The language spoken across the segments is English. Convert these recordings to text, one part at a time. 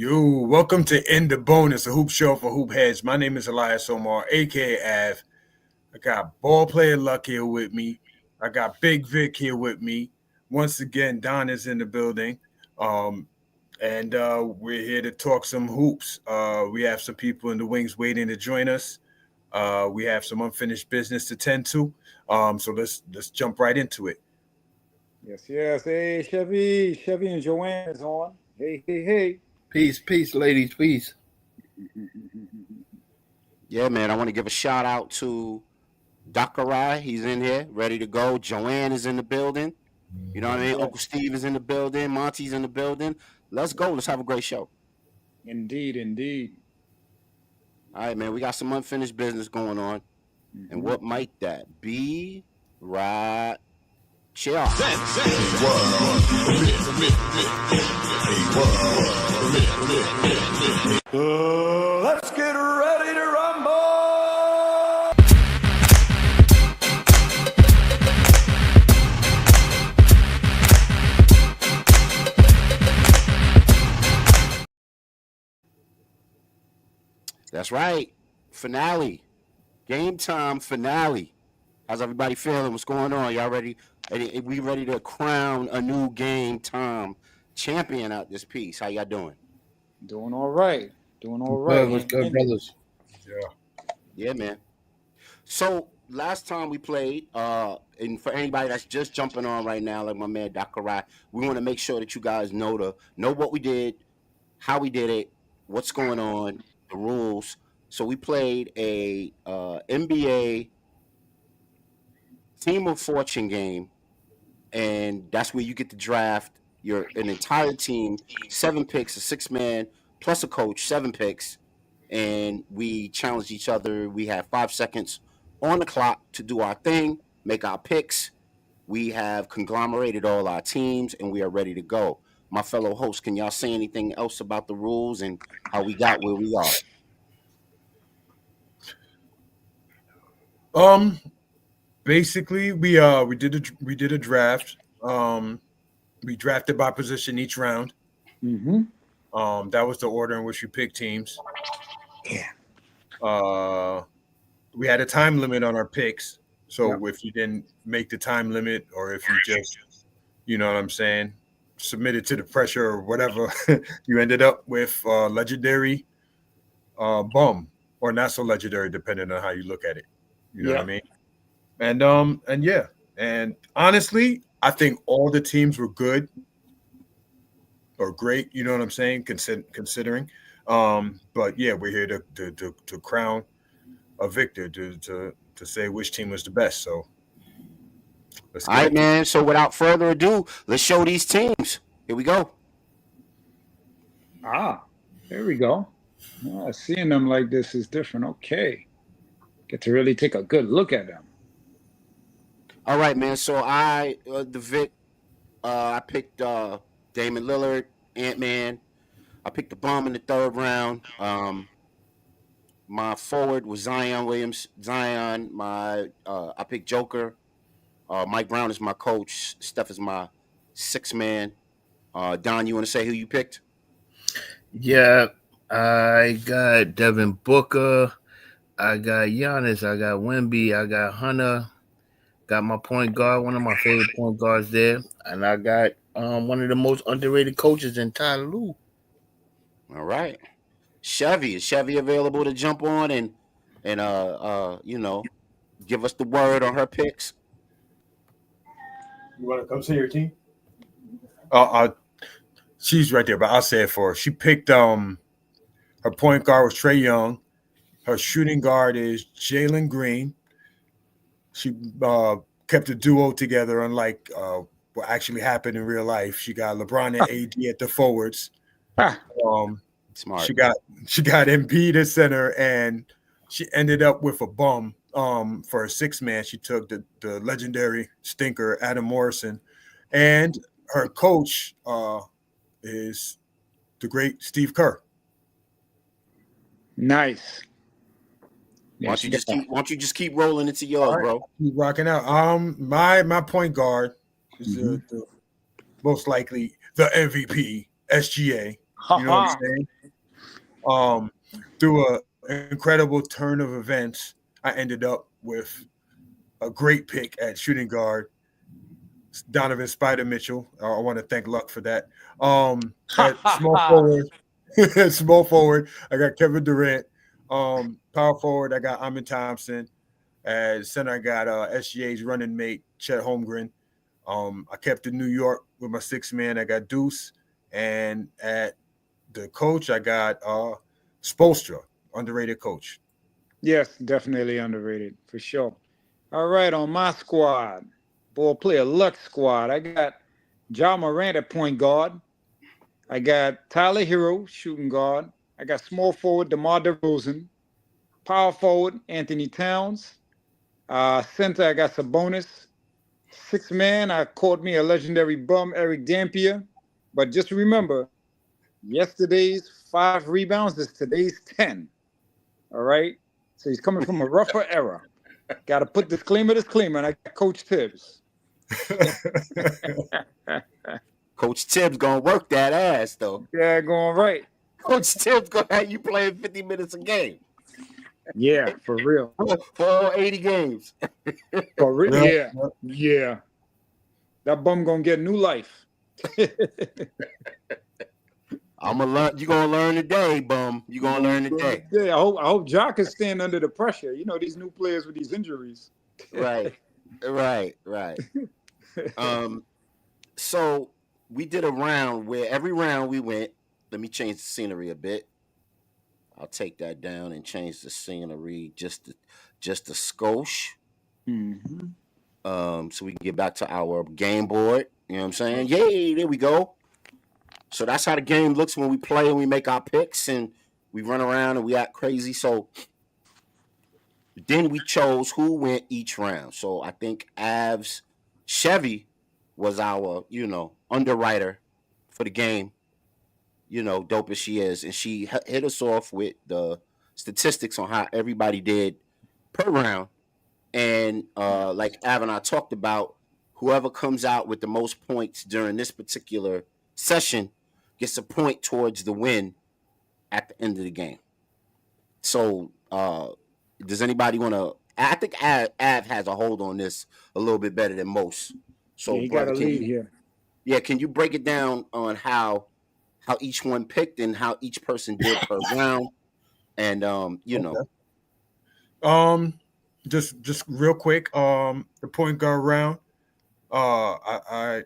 Welcome to In the Bonus, a hoop show for hoop heads. My name is Elias Omar, aka Av. I got ball player Luck here with me. I got Big Vic here with me. Once again, Don is in the building. And we're here to talk some hoops. We have some people in the wings waiting to join us. We have some unfinished business to tend to. So let's jump right into it. Yes. Hey, Chevy and Joanne is on. Hey. Peace, ladies, peace. Yeah, man. I want to give a shout out to Dakarai. He's in here, ready to go. Joanne is in the building. You know what I mean? Uncle Steve is in the building. Monty's in the building. Let's go. Let's have a great show. Indeed. All right, man. We got some unfinished business going on. And what might that be? Right. Chill. Let's get ready to rumble. That's right. Finale. Game time finale. How's everybody feeling? What's going on? Y'all ready? We ready to crown a new Game Time champion out this piece. How y'all doing? Doing all right. What's good, brothers? Yeah, man. So last time we played, and for anybody that's just jumping on right now, like my man Dakarai, we want to make sure that you guys know what we did, how we did it, what's going on, the rules. So we played a NBA Team of Fortune game, and that's where you get to draft an entire team, 7 picks, a 6-man plus a coach, 7 picks, and we challenged each other. We have 5 seconds on the clock to do our thing, make our picks. We have conglomerated all our teams, and we are ready to go. My fellow hosts, can y'all say anything else about the rules and how we got where we are? Basically, we did a draft. We drafted by position each round. That was the order in which we picked teams. Yeah. We had a time limit on our picks, so if you didn't make the time limit, or if you just, you know what I'm saying, submitted to the pressure or whatever, you ended up with legendary, bum, or not so legendary, depending on how you look at it. You know what I mean? And honestly, I think all the teams were good or great. You know what I'm saying? Considering, but yeah, we're here to crown a victor, to say which team was the best. So, let's all right, man. So without further ado, let's show these teams. Here we go. There we go. Seeing them like this is different. Okay, get to really take a good look at them. All right, man. So I picked Damian Lillard, Ant-Man. I picked the bum in the 3rd round. My forward was Zion Williams. I picked Joker. Mike Brown is my coach. Steph is my 6-man. Don, you want to say who you picked? Yeah, I got Devin Booker. I got Giannis. I got Wemby. I got Hunter. Got my point guard, one of my favorite point guards there. And I got one of the most underrated coaches in Tyler Lue. All right. Chevy. Is Chevy available to jump on and give us the word on her picks? You want to come see your team? She's right there, but I'll say it for her. She picked her point guard was Trae Young. Her shooting guard is Jalen Green. She kept a duo together, unlike what actually happened in real life. She got LeBron and AD at the forwards. Smart. She got Embiid at center, and she ended up with a bum for a 6-man. She took the legendary stinker Adam Morrison, and her coach is the great Steve Kerr. Nice. Why don't you just keep rolling into yours, bro? Keep rocking out. My point guard is the most likely the MVP, SGA. You know what I'm saying? Through an incredible turn of events, I ended up with a great pick at shooting guard, Donovan Spider Mitchell. I want to thank Luck for that. At small forward, small forward, I got Kevin Durant. Power forward, I got Amin Thompson. At center, I got SGA's running mate Chet Holmgren. I kept in New York with my sixth man. I got Deuce, and at the coach, I got Spoelstra, underrated coach. Yes, definitely underrated for sure. All right, on my squad, ball player luck squad, I got John Morant at point guard. I got Tyler Hero, shooting guard. I got small forward DeMar DeRozan. Power forward Anthony Towns. Center, I got Sabonis. Six man, I caught me a legendary bum, Eric Dampier. But just remember, yesterday's 5 rebounds is today's 10. All right? So he's coming from a rougher era. Got to put disclaimer, and I got Coach Tibbs. Coach Tibbs gonna work that ass though. Yeah, going right. Coach Tibbs gonna have you playing 50 minutes a game. Yeah, for real. For all 80 games. For real. Yeah. Yeah. That bum gonna get new life. I'm gonna learn. You gonna learn today, bum. You gonna learn today. Yeah, I hope Jock can stand under the pressure. You know, these new players with these injuries. Right. So we did a round where every round we went. Let me change the scenery a bit. I'll take that down and change the scenery just a skosh. Mm-hmm. So we can get back to our game board. You know what I'm saying? Yay, there we go. So that's how the game looks when we play and we make our picks and we run around and we act crazy. So then we chose who went each round. So I think Av's Chevy was our, underwriter for the game. Dope as she is. And she hit us off with the statistics on how everybody did per round. And like Av and I talked about, whoever comes out with the most points during this particular session gets a point towards the win at the end of the game. So does anybody want to? I think Av has a hold on this a little bit better than most. So yeah, he got a lead here. Yeah, can you break it down on how each one picked and how each person did per round? And Just real quick, the point guard round, I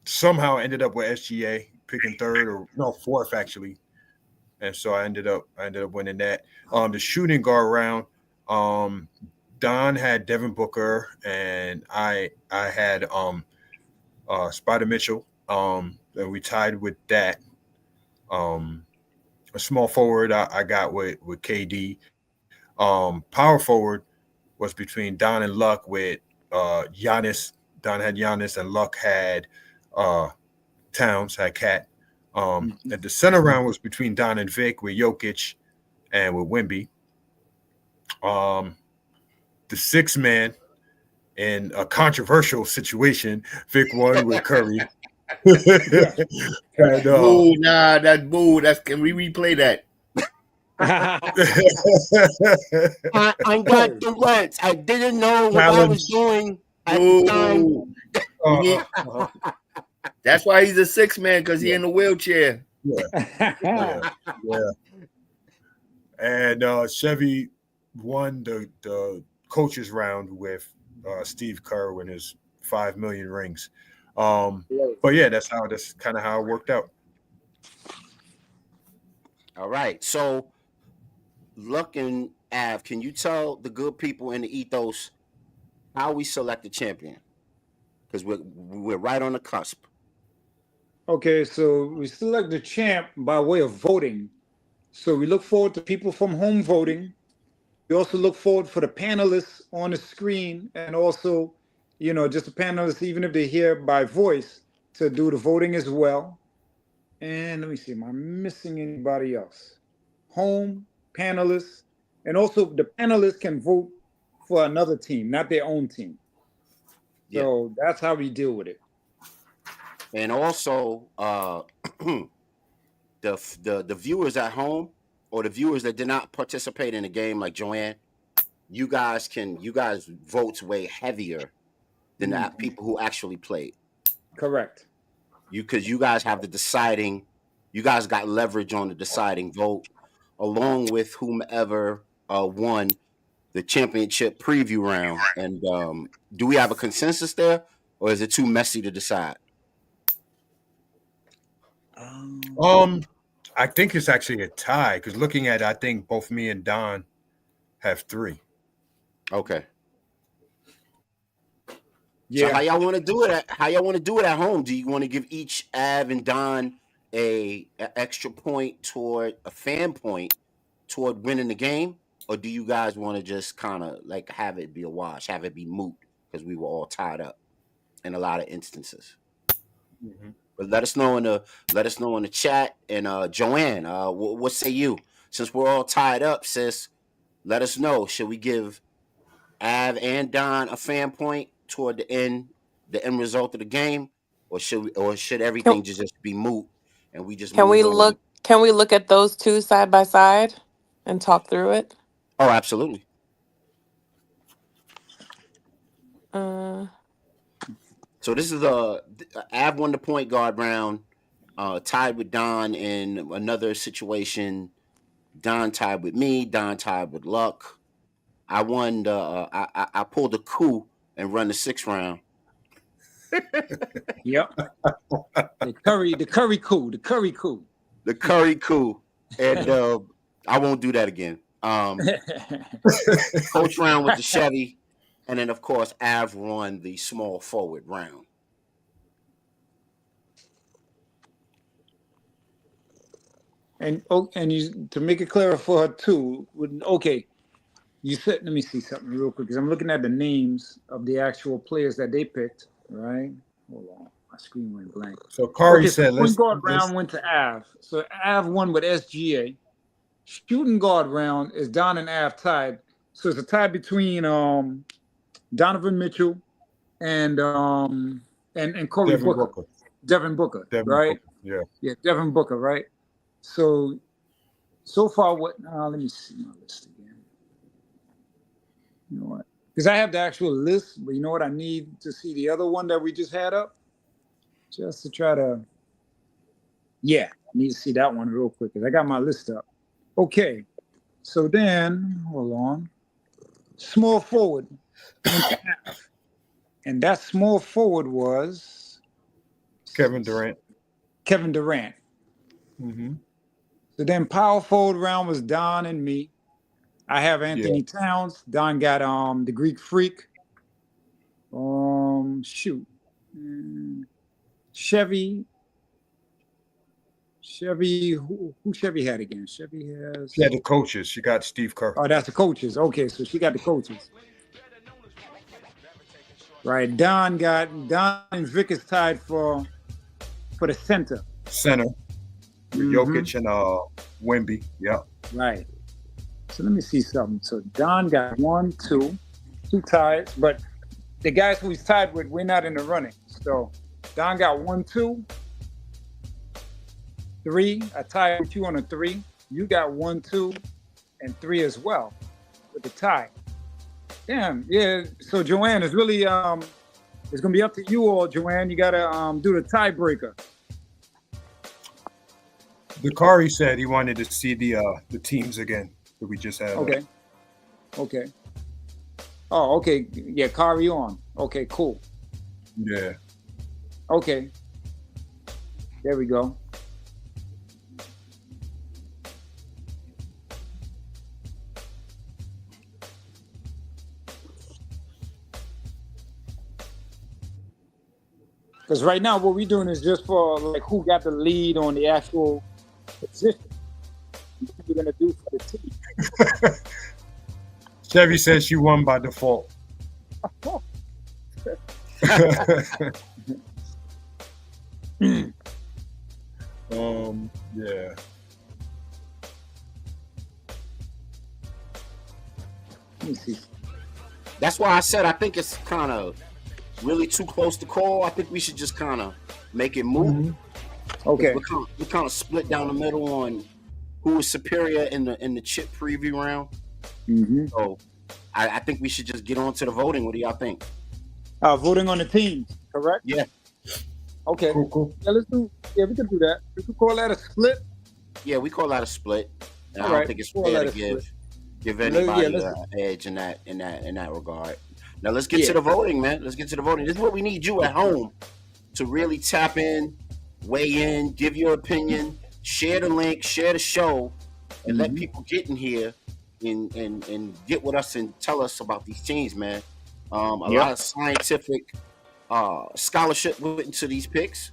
somehow ended up with SGA picking third or fourth actually, and so I ended up winning that. The shooting guard round, Don had Devin Booker and I had Spider Mitchell, and we tied with that. A small forward I got with KD. Power forward was between Don and Luck with Giannis. Don had Giannis and Luck had Towns, had Cat. At the center round was between Don and Vic with Jokic and with Wemby. The sixth man in a controversial situation, Vic won with Curry. And, boo, nah, that's boo. Can we replay that? I got the words. I didn't know what I was doing at the time. That's why he's a six man, because he's in a wheelchair. Yeah. And Chevy won the coaches round with Steve Kerr and his 5 million rings. But yeah, that's kind of how it worked out. All right. So Luck and Av, can you tell the good people in the ethos how we select the champion? Because we're right on the cusp. Okay, so we select the champ by way of voting. So we look forward to people from home voting. We also look forward for the panelists on the screen, and also, just the panelists, even if they're here by voice, to do the voting as well. And let me see, am I missing anybody else? Home, panelists, and also the panelists can vote for another team, not their own team. So that's how we deal with it. And also, the viewers at home or the viewers that did not participate in the game, like Joanne, you guys votes way heavier than the people who actually played. Correct. Because you guys have the deciding, you guys got leverage on the deciding vote, along with whomever won the championship preview round. And do we have a consensus there, or is it too messy to decide? I think it's actually a tie because looking at it, I think both me and Don have 3. Okay. Yeah. So how y'all want to do it? How y'all want to do it at home? Do you want to give each Av and Don a extra point toward a fan point toward winning the game, or do you guys want to just kind of like have it be a wash, have it be moot because we were all tied up in a lot of instances? Mm-hmm. But let us know in the chat. And Joanne, what say you? Since we're all tied up, sis, let us know. Should we give Av and Don a fan point toward the end result of the game, or should everything just be moot and we just Can we on? look? Can we look at those two side by side and talk through it? Oh, absolutely. So this is Av won the point guard round, tied with Don in another situation. Don tied with me. Don tied with Luck. I won. I pulled a coup and run the 6th round. Yep. The curry coup. The curry coup, and I won't do that again. Coach round with the Chevy, and then of course Av won the small forward round. And you, to make it clearer for her too. You said, let me see something real quick because I'm looking at the names of the actual players that they picked. Right? Hold on, my screen went blank. So Kari said, point guard round went to Av. So Av won with SGA. Shooting guard round is Don and Av tied. So it's a tie between Donovan Mitchell and Cory Booker. Devin Booker, right? Booker. Yeah, Devin Booker, right? So far, what? Let me see my list again. You know what? Because I have the actual list, but you know what? I need to see the other one that we just had up, just to try to. Yeah, I need to see that one real quick because I got my list up. Okay, so then hold on. Small forward, and that small forward was Kevin Durant. Mm-hmm. So then power forward round was Don and me. I have Anthony Towns. Don got the Greek Freak. Chevy. Who Chevy had again? Chevy has. She had the coaches. She got Steve Kerr. Oh, that's the coaches. Okay, so she got the coaches. Right. Don and Vic is tied for the center. Jokic and Wemby. Yeah. Right. So let me see something. So Don got 1, 2 ties, but the guys who he's tied with, we're not in the running. So Don got 1, 2, 3. I tied with you on a 3. You got 1, 2, and 3 as well with the tie. Damn, yeah. So Joanne, it's really it's gonna be up to you all, Joanne. You gotta do the tiebreaker. Kari said he wanted to see the teams again that we just had. Okay. Oh, okay. Yeah, Kari on. Okay, cool. Yeah. Okay. There we go. Because right now, what we're doing is just for like who got the lead on the actual position. What we're gonna do for the team. Chevy says she won by default. Yeah. Let me see. That's why I said I think it's kind of really too close to call. I think we should just kind of make it move. Okay. We're kind of split down the middle on who is superior in the chip preview round. Mm-hmm. So I think we should just get on to the voting. What do y'all think? Voting on the teams, correct? Yeah. Okay. Cool. Yeah, let's do. Yeah, we can do that. We can call that a split. Yeah, we call that a split. And I All right, don't think it's we'll fair call to that a give Yeah, anybody let's- an edge in that regard. Now let's get to the voting, man. Let's get to the voting. This is what we need you at home to really tap in, weigh in, give your opinion, share the link, share the show, and let people get in here and get with us and tell us about these teams, man. A lot of scientific scholarship went into these picks.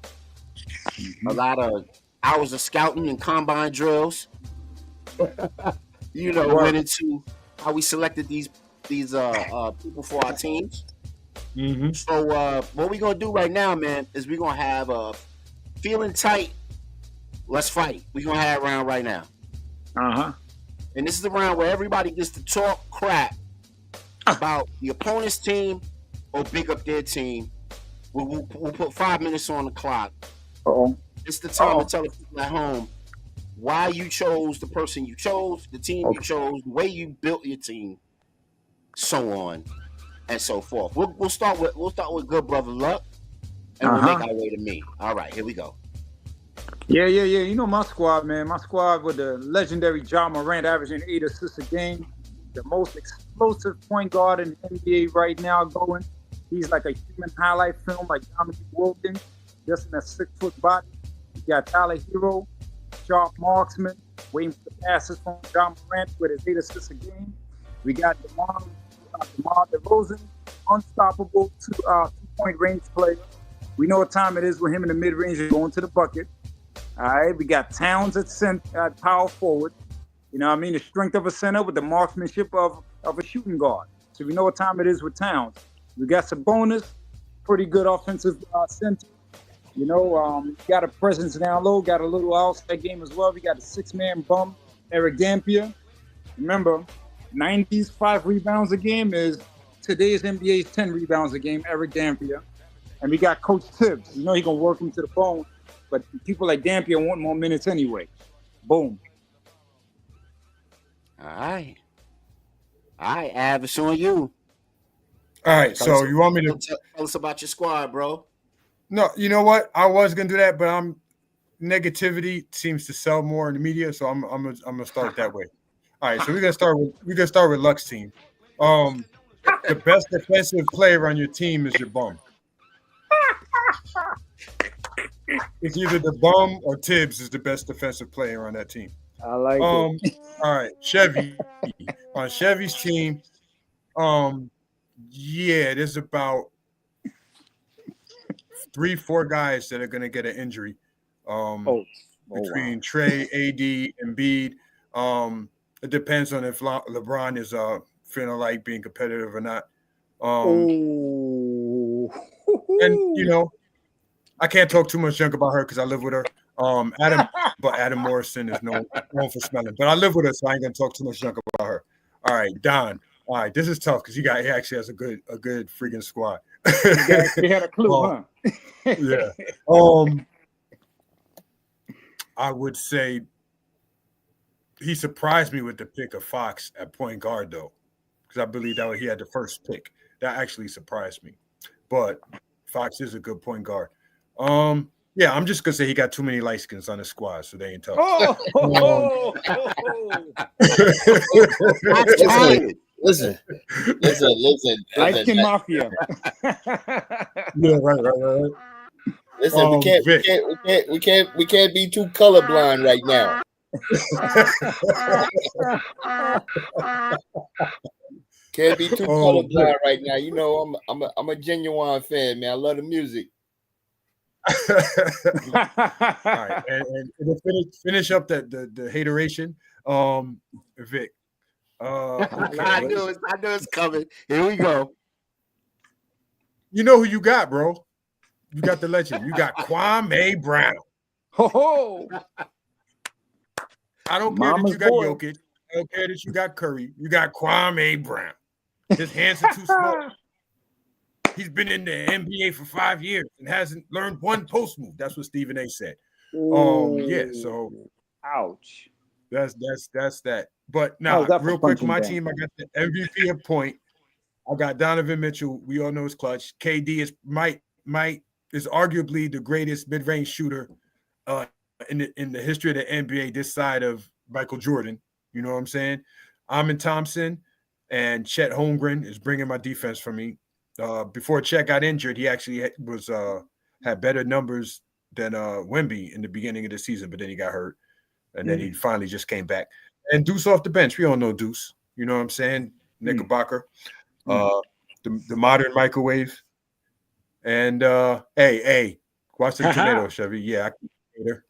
A lot of hours of scouting and combine drills. Went into how we selected these people for our teams. Mm-hmm. So what we're gonna do right now, man, is we're gonna have a feeling tight. Let's fight. We're gonna have a round right now. And this is the round where everybody gets to talk crap about the opponent's team or big up their team. We'll put 5 minutes on the clock. It's the time to tell the people at home why you chose the person you chose, the team you chose, the way you built your team, so on and so forth. We'll start with good brother Luck, and we'll make our way to me. All right, here we go. Yeah. You know my squad, man. My squad with the legendary Ja Morant averaging 8 assists a game, the most explosive point guard in the NBA right now going. He's like a human highlight film, like Dominique Wilkins, just in a 6-foot body. You got Tyler Hero, sharp marksman, waiting for the passes from Ja Morant with his 8 assists a game. We got DeMar DeRozan, unstoppable two-point range player. We know what time it is with him in the mid-range going to the bucket. All right, we got Towns at power forward. You know what I mean? The strength of a center with the marksmanship of a shooting guard. So we know what time it is with Towns. We got Sabonis, pretty good offensive center. You know, got a presence down low, got a little outside game as well. We got a 6-man bum, Eric Dampier. Remember, 90s 5 rebounds a game is today's NBA's 10 rebounds a game, Eric Dampier. And we got Coach Tibbs. You know he gonna work him to the bone, but people like Dampier want more minutes anyway. Boom. All right, Av, it's on you. All right, so you want me to tell us about your squad, bro? No, you know what? I was gonna do that, but negativity seems to sell more in the media, so I'm gonna start that way. All right, so we're gonna start with Luck's team. The best defensive player on your team is your bum. It's either the bum or Tibbs is the best defensive player on that team. I like it. All right, Chevy. On Chevy's team, there's about 3-4 guys that are gonna get an injury. Between Trey, AD, and Embiid. It depends on if LeBron is feeling like being competitive or not. And you know, I can't talk too much junk about her because I live with her. Adam Morrison is known for smelling, but I live with her, so I ain't gonna talk too much junk about her. All right, Don. All right, this is tough because he actually has a good freaking squad. He had a clue, huh? Yeah. I would say he surprised me with the pick of Fox at point guard, though, because I believe that he had the first pick. That actually surprised me. But Fox is a good point guard. Yeah, I'm just gonna say he got too many light skins on his squad, so they ain't tough. Listen. Light skin mafia. Yeah, right. Listen, we can't be too colorblind right now. Can't be too colorblind right now. You know, I'm a genuine fan, man. I love the music. All right, and to finish up the hateration, Vic. Okay. I knew it's coming. Here we go. You know who you got, bro? You got the legend. You got Kwame Brown. I don't care that you got Jokic. I don't care that you got Curry. You got Kwame Brown. His hands are too small. He's been in the NBA for 5 years and hasn't learned one post move. That's what Stephen A said. Yeah. So ouch. that's that. But How's nah, that for real quick for punching my bag? team, I got the MVP of point. I got Donovan Mitchell. We all know his clutch. KD is arguably the greatest mid range shooter in the history of the NBA. This side of Michael Jordan, you know what I'm saying? Amin Thompson and Chet Holmgren is bringing my defense for me. Before Chet got injured, he actually had better numbers than Wemby in the beginning of the season, but then he got hurt, and then he finally just came back. And Deuce off the bench, we all know Deuce. You know what I'm saying? Knickerbocker. The modern microwave. And hey, watch the tornado, Chevy. Yeah, I can later.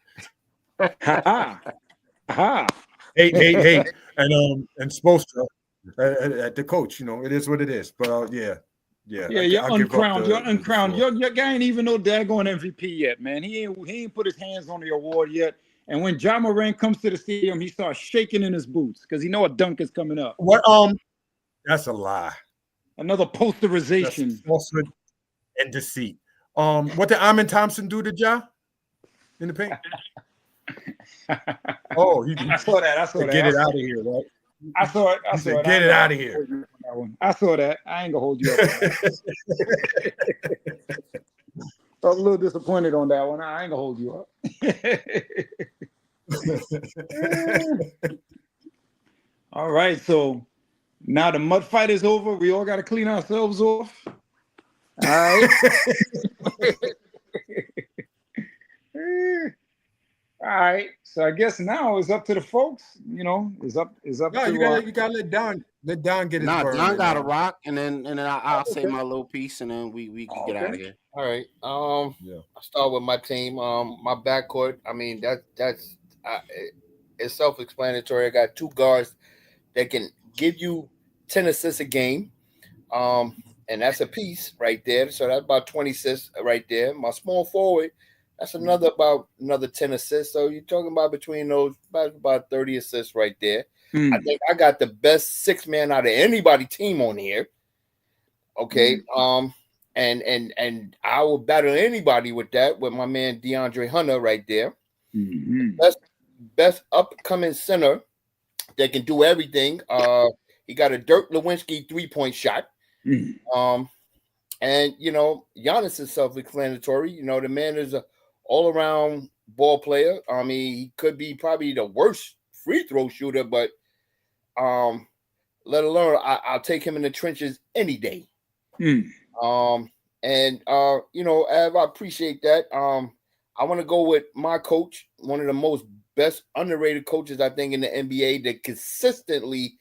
Hey, and Spoelstra at the coach. You know, it is what it is. But yeah, You're I'll give up uncrowned. You're the uncrowned. floor. Your guy ain't even no daggone MVP yet, man. He ain't put his hands on the award yet. And when Ja Morant comes to the stadium, he starts shaking in his boots because he know a dunk is coming up. What? That's a lie. Another posterization. That's falsehood and deceit. What did Amin Thompson do to Ja in the paint? Oh, I saw that. Get it out of here, right? I saw it. Get it out of here. I saw that. I ain't gonna hold you up. I was a little disappointed on that one. I ain't gonna hold you up. All right, so now the mud fight is over. We all got to clean ourselves off. All right. All right. So I guess now it's up to the folks. You know, it's up No, to. you gotta let Don get his word. Don got a rock, and then I'll say my little piece, and then we can get out of here. All right. I'll start with my team. My backcourt. I mean, that's it's self-explanatory. I got two guards that can give you 10 assists a game. And that's a piece right there. So that's about 20 assists right there. My small forward, that's another 10 assists. So you're talking about between those about 30 assists right there. I think I got the best six man out of anybody team on here. Okay. And I will battle anybody with that with my man DeAndre Hunter right there. Best upcoming center that can do everything. He got a Dirk Nowitzki 3-point shot. And you know, Giannis is self-explanatory. You know, the man is an all-around ball player. I mean, he could be probably the worst free throw shooter, but let alone I'll take him in the trenches any day. And you know, Av, I appreciate that. I want to go with my coach, one of the most best underrated coaches I think in the NBA, that consistently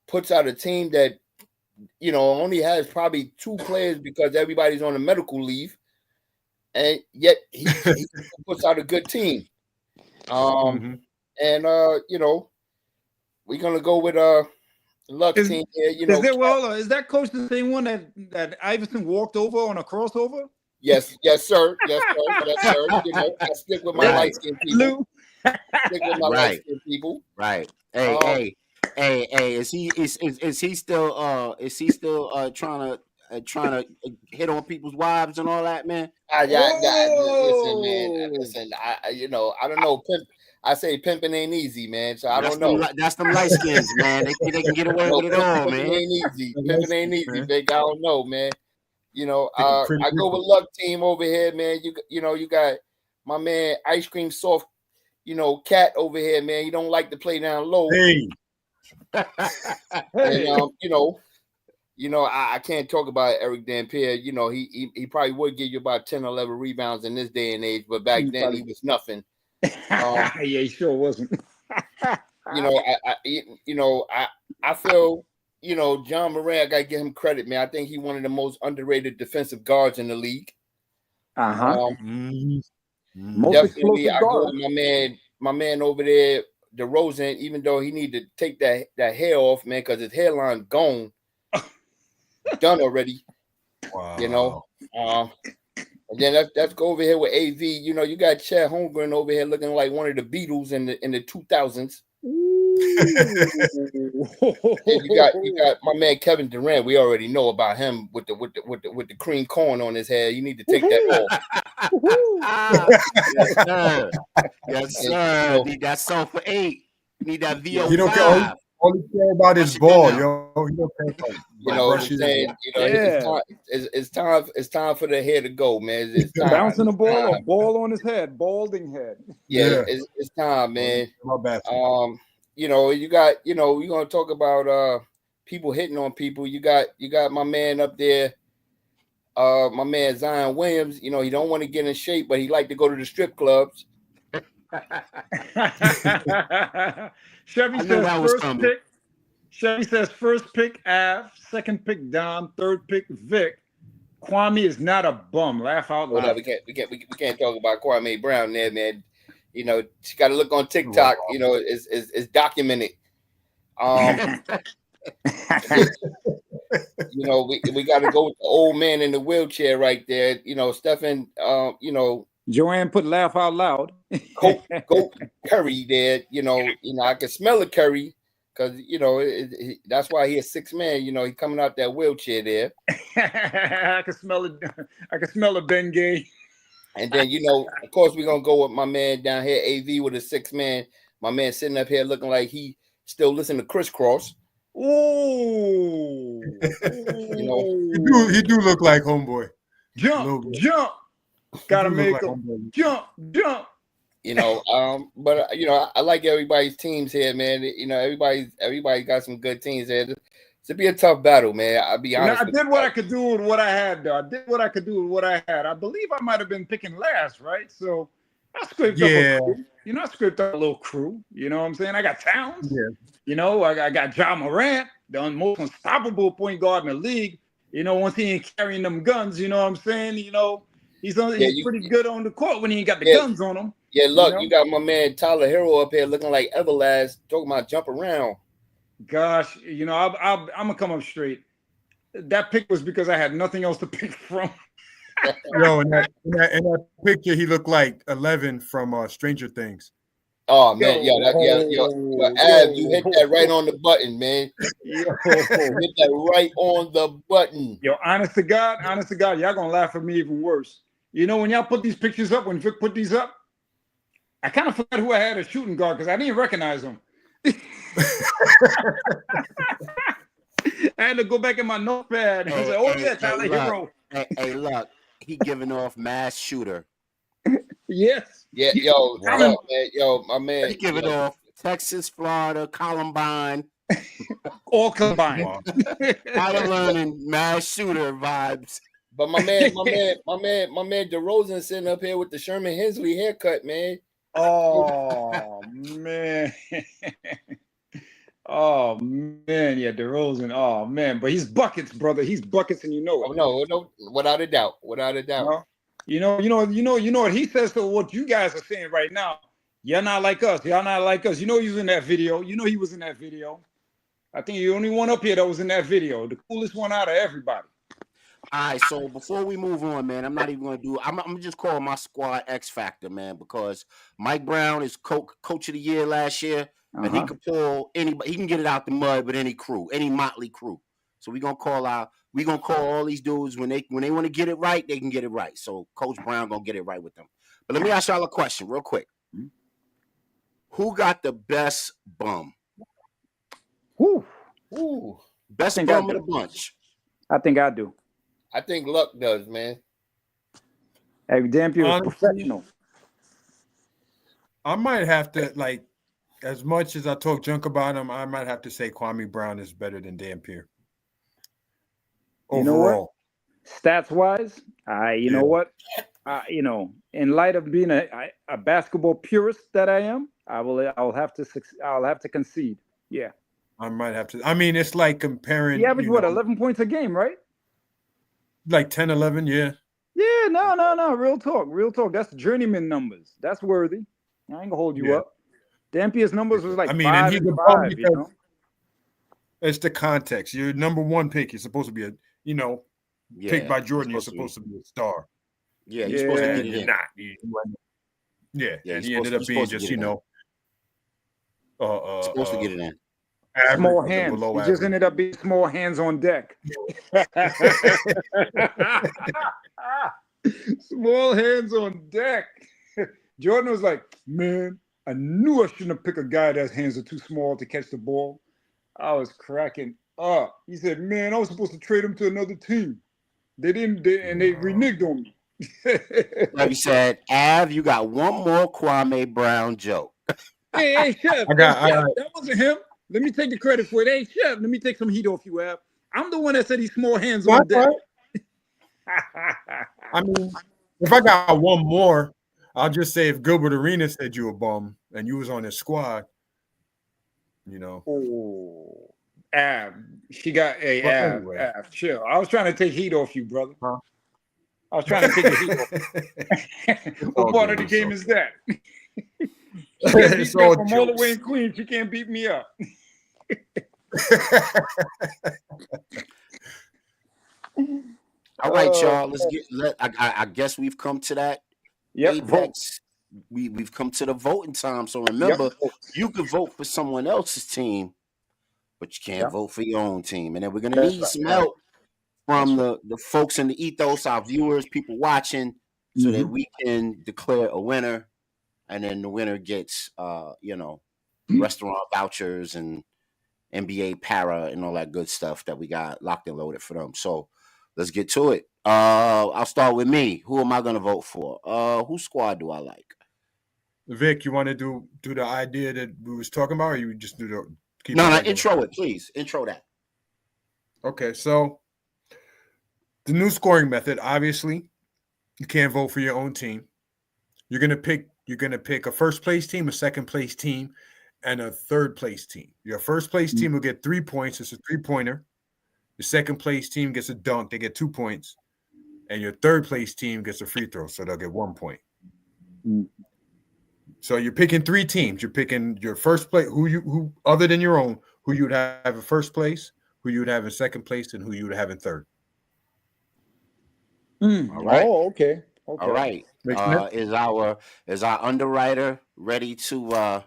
puts out a team that, you know, only has probably two players because everybody's on a medical leave, and yet he puts out a good team. And you know, we're gonna go with Luck's team here. You know, is that coach the same one that Iverson walked over on a crossover? Yes, sir. Yes, sir. You know, I stick with my light skinned people. Light skinned people. Right. Hey. Is he still trying to hit on people's wives and all that, man? Listen, man. Listen, you know, I don't know. I say pimping ain't easy, man. So I don't know. That's them light skins, man. They can get away with it all, man. Pimping ain't easy, big. I don't know, man. You know, I go with Luck team over here, man. You know, you got my man Ice Cream Soft, you know, Cat over here, man. You don't like to play down low. Hey. And you know, I can't talk about Eric Dampier. You know, he probably would give you about 10, 11 rebounds in this day and age, but back then he was nothing. Yeah, he sure wasn't. You know, I feel, you know, John Morant, I gotta give him credit, man. I think he's one of the most underrated defensive guards in the league. Definitely, I go with my man over there, DeRozan, even though he need to take that hair off, man, because his hairline gone, done already. Wow. You know, and then let's go over here with AV. You know, you got Chet Holmgren over here looking like one of the Beatles in the 2000s. you got my man Kevin Durant. We already know about him with the cream corn on his head. You need to take that off. Yes, sir. Yes, sir. You know, Need that song for 8. Need that VO5. You don't care. All you care about is ball, yo. You don't care about you know what I'm saying? You know, it's time for the hair to go, man. It's time. Bouncing the ball or ball on his head, balding head. Yeah. It's time, man. My bad. You know, you got, you know, we're gonna talk about people hitting on people. You got my man up there, my man Zion Williams. You know, he don't want to get in shape, but he like to go to the strip clubs. Chevy says first pick. Chevy says first pick Av, second pick Dom, third pick Vic. Kwame is not a bum. Laugh out loud. Well, no, we can't talk about Kwame Brown there, man. You know, you got to look on TikTok. You know, it's documented. You know, we got to go with the old man in the wheelchair right there. You know, Stephen. You know, Joanne put laugh out loud. Goat Curry there. You know, I can smell the curry because you know that's why he's a 6 man. You know, he coming out that wheelchair there. I can smell it. I can smell it, Ben Gay. And then, you know, of course, we're going to go with my man down here, AV, with a 6 man. My man sitting up here looking like he still listening to Crisscross. Ooh. You know, he do look like homeboy. Jump. Gotta make him jump. You know, but you know, I like everybody's teams here, man. You know, everybody got some good teams here. It's be a tough battle, man. I'll be honest. I did what I could do with what I had, though. I did what I could do with what I had. I believe I might have been picking last, right? So I scraped up a crew. You know, I scraped up a little crew. You know what I'm saying? I got Towns. Yeah. You know, I got Ja Morant, the most unstoppable point guard in the league. You know, once he ain't carrying them guns, you know what I'm saying? You know, he's pretty good on the court when he ain't got the guns on him. Yeah, look, you got my man Tyler Hero up here looking like Everlast, talking about jump around. Gosh, you know, I'm gonna come up straight. That pick was because I had nothing else to pick from. Yo, in that picture, he looked like 11 from Stranger Things. Oh man, Av, you hit that right on the button, man. You hit that right on the button. Yo, honest to God, y'all gonna laugh at me even worse. You know, when y'all put these pictures up, when Vic put these up, I kind of forgot who I had as shooting guard because I didn't recognize him. I had to go back in my notepad. I was like, "Oh yeah, Tyler Hero." Hey, look, he giving off mass shooter. Yes. Yeah, yo, man, my man. He giving off Texas, Florida, Columbine, all combined. Tyler learning mass shooter vibes. But my man DeRozan sitting up here with the Sherman Hensley haircut, man. Oh man. Oh man, yeah, DeRozan. Oh man, but he's buckets, brother. He's buckets, and you know it. Oh no, without a doubt. You know what he says to what you guys are saying right now. You're not like us. Y'all not like us. You know he was in that video. He was in that video. I think you're the only one up here that was in that video. The coolest one out of everybody. All right, so before we move on, man, I'm not even going to do. I'm gonna just call my squad X Factor, man, because Mike Brown is coach of the year last year, and he could pull anybody. He can get it out the mud with any crew, any motley crew. So we're gonna call all these dudes when they want to get it right, they can get it right. So Coach Brown gonna get it right with them. But let me ask y'all a question real quick. Who got the best bum? Ooh. Best bum of the bunch. I think I do. I think Luck does, man. Hey, Dampier is professional. I might have to, like, as much as I talk junk about him, I might have to say Kwame Brown is better than Dampier. Overall. You know what? Stats wise, you know what? In light of being a basketball purist that I am, I'll have to concede. Yeah. I might have to. I mean, it's like comparing. He averaged 11 points a game, right? Like 10, 11, yeah. Yeah, no. Real talk. That's journeyman numbers. That's worthy. I ain't gonna hold you up. Dampier's numbers was like 5 and 5, you know? It's the context. Your number one pick is supposed to be picked by Jordan. You're supposed to be a star. Yeah, you're supposed to be not. He ended up being just, Supposed to get it in. Small average, hands. below He just average. ended up being small hands on deck. Small hands on deck. Jordan was like, man, I knew I shouldn't have picked a guy that's hands are too small to catch the ball. I was cracking up. He said, man, I was supposed to trade him to another team. They didn't, and they reneged on me. Like you said, Av, you got one more Kwame Brown joke. Hey, Chef, that wasn't him. Let me take the credit for it. Hey, Chef, let me take some heat off you, Av. I'm the one that said he's small hands on deck. I mean, if I got one more, I'll just say if Gilbert Arenas said you a bum and you was on his squad, you know. Oh, Av, she got a But Av, anyway. Av, chill. I was trying to take heat off you, brother. Huh? I was trying to take the heat off. What part of the game is that? She can't beat me up from all the way in Queens. She can't beat me up. All right, y'all. Let's get. I guess we've come to that. Yep. Apex. We've come to the voting time. So remember, you can vote for someone else's team, but you can't vote for your own team. And then we're gonna need some help from the folks in the ethos, our viewers, people watching, so that we can declare a winner. And then the winner gets, restaurant vouchers and NBA para and all that good stuff that we got locked and loaded for them. So let's get to it. I'll start with me. Who am I going to vote for? Whose squad do I like? Vic, you want to do the idea that we was talking about, or you just do the keep No, intro it, please. Intro that. Okay, so the new scoring method, obviously, you can't vote for your own team. You're gonna pick a first place team, a second place team, and a third place team. Your first place team will get 3 points. It's a 3-pointer. The second place team gets a dunk. They get 2 points. And your third place team gets a free throw, so they'll get 1 point. So you're picking 3 teams. You're picking your first place, who other than your own, who you would have in first place, who you would have in second place, and who you would have in third. All right. Oh, okay. All right. Is our underwriter ready to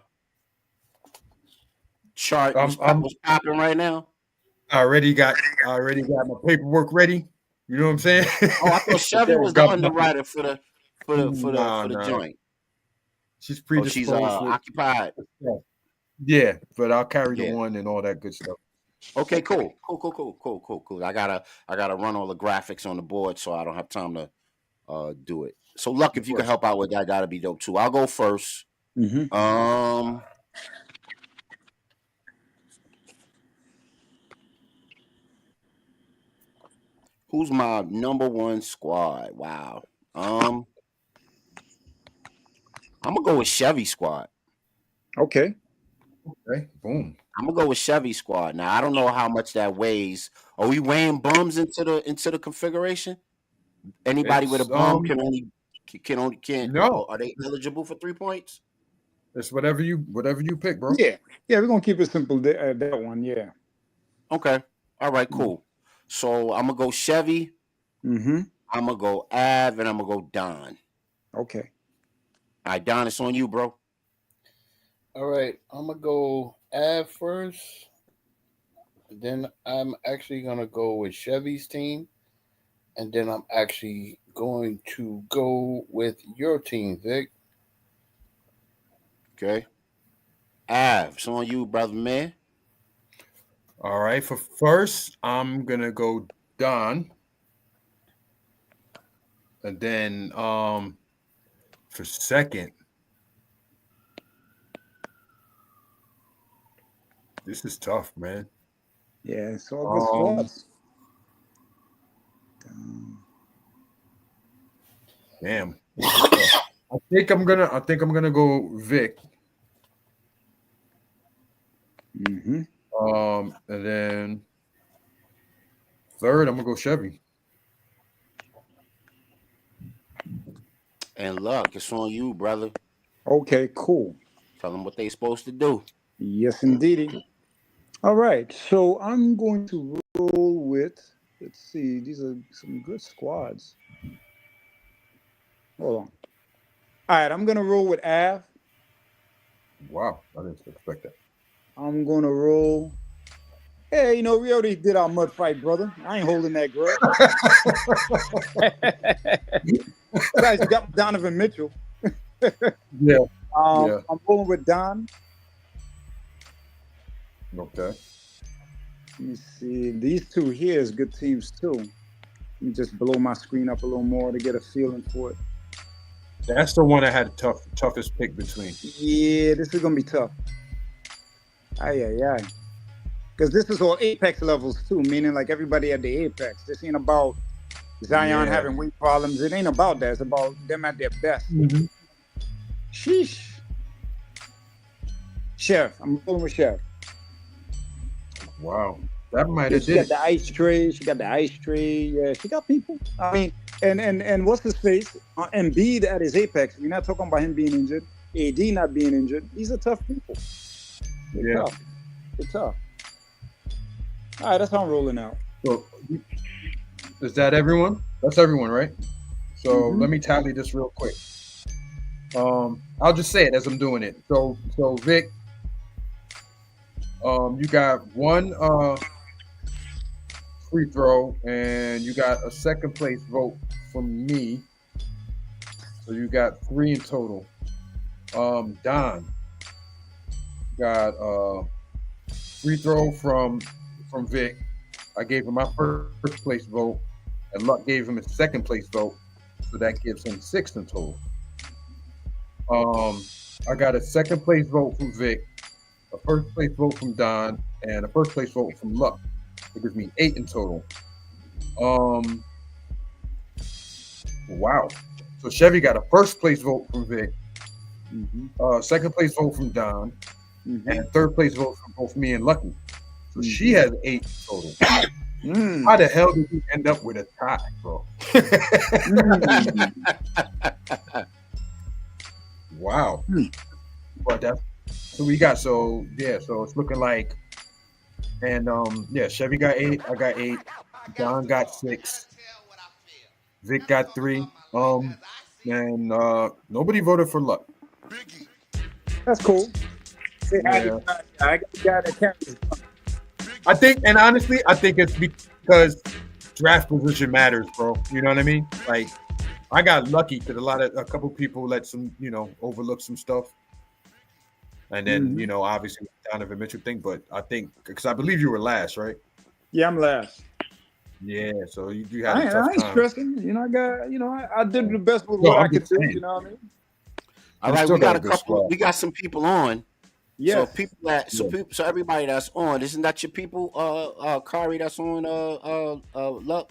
chart what's popping right now? I already got my paperwork ready. You know what I'm saying? Oh, I thought Chevy was the underwriter for the joint. She's predisposed. She's occupied. Yeah, but I'll carry the one and all that good stuff. Okay, cool. I gotta run all the graphics on the board, so I don't have time to do it. So, Luck, if you can help out with that, that'd be dope too. I'll go first. Who's my number one squad? Wow. I'm gonna go with Chevy squad. Okay. Boom. I'm gonna go with Chevy squad. Now I don't know how much that weighs. Are we weighing bums into the configuration? Anybody with a bum can't. No. Are they eligible for 3 points? It's whatever you pick, bro. Yeah, we're gonna keep it simple. That one, yeah. Okay. All right. Cool. So I'm gonna go Chevy. I'm gonna go Av, and I'm gonna go Don. Okay. All right, Don, it's on you, bro. All right, I'm gonna go Av first. Then I'm actually gonna go with Chevy's team, and then I'm actually going to go with your team, Vic. Okay. Av, it's on you, brother man. All right. For first, I'm gonna go Don. And then for second, this is tough, man. Yeah, it's all good squads. Damn. I think I'm gonna go Vic. And then third, I'm gonna go Chevy. And Luck, it's on you, brother. Okay, cool. Tell them what they supposed to do. Yes, indeed. All right, so I'm going to roll with. Let's see, these are some good squads. Hold on. All right, I'm gonna roll with Av. Wow, I didn't expect that. I'm gonna roll. Hey, you know, we already did our mud fight, brother. I ain't holding that grudge. Besides, you got Donovan Mitchell. Yeah, yeah. I'm rolling with Don. Okay. Let me see. These two here is good teams too. Let me just blow my screen up a little more to get a feeling for it. That's the one I had the toughest pick between. Yeah, this is gonna be tough. Aye. Because this is all apex levels too, meaning like everybody at the apex. This ain't about Zion Yeah. having weight problems. It ain't about that. It's about them at their best. Mhm. Sheesh. Chef. I'm going with Chef. Wow, that might Yeah, have she did got it. the ice tray. She got the ice tray. Yeah, she got people. I mean, and what's his face? Embiid at his apex. We're not talking about him being injured. AD not being injured. These are tough people. They're Yeah. tough. They're tough. All right, that's how I'm rolling out. So, is that everyone? That's everyone, right? So Mhm. let me tally this real quick. I'll just say it as I'm doing it. So Vic, you got one free throw, and you got a second place vote from me. So you got 3 in total. Don got free throw from Vic. I gave him my first place vote, and Luck gave him his second place vote. So that gives him 6 in total. I got a second place vote from Vic, a first place vote from Don, and a first place vote from Luck. It gives me 8 in total. Wow. So Chevy got a first place vote from Vic, second place vote from Don, and third place vote from both me and Lucky. So she has 8 total. How the hell did you end up with a tie, bro? Wow. But that's so we got. So yeah, so it's looking like, and yeah, Chevy got 8, I got 8, Don got 6, Vic got 3, and nobody voted for Luck. That's cool. Say hi Yeah. to I got the guy that carries. I think, and honestly, I think it's because draft position matters, bro. You know what I mean? Like, I got lucky because a couple people let some, overlook some stuff, and then obviously Donovan Mitchell thing. But I think because I believe you were last, right? Yeah, I'm last. Yeah, so you had a I tough ain't time. stressing. I got. I did the best with No, what I I'm could just do. saying. You know what I mean? All You right, still we got got a a good couple. squad. We got some people on. Yes. So everybody that's on, isn't that your people? Kari, that's on. Luck.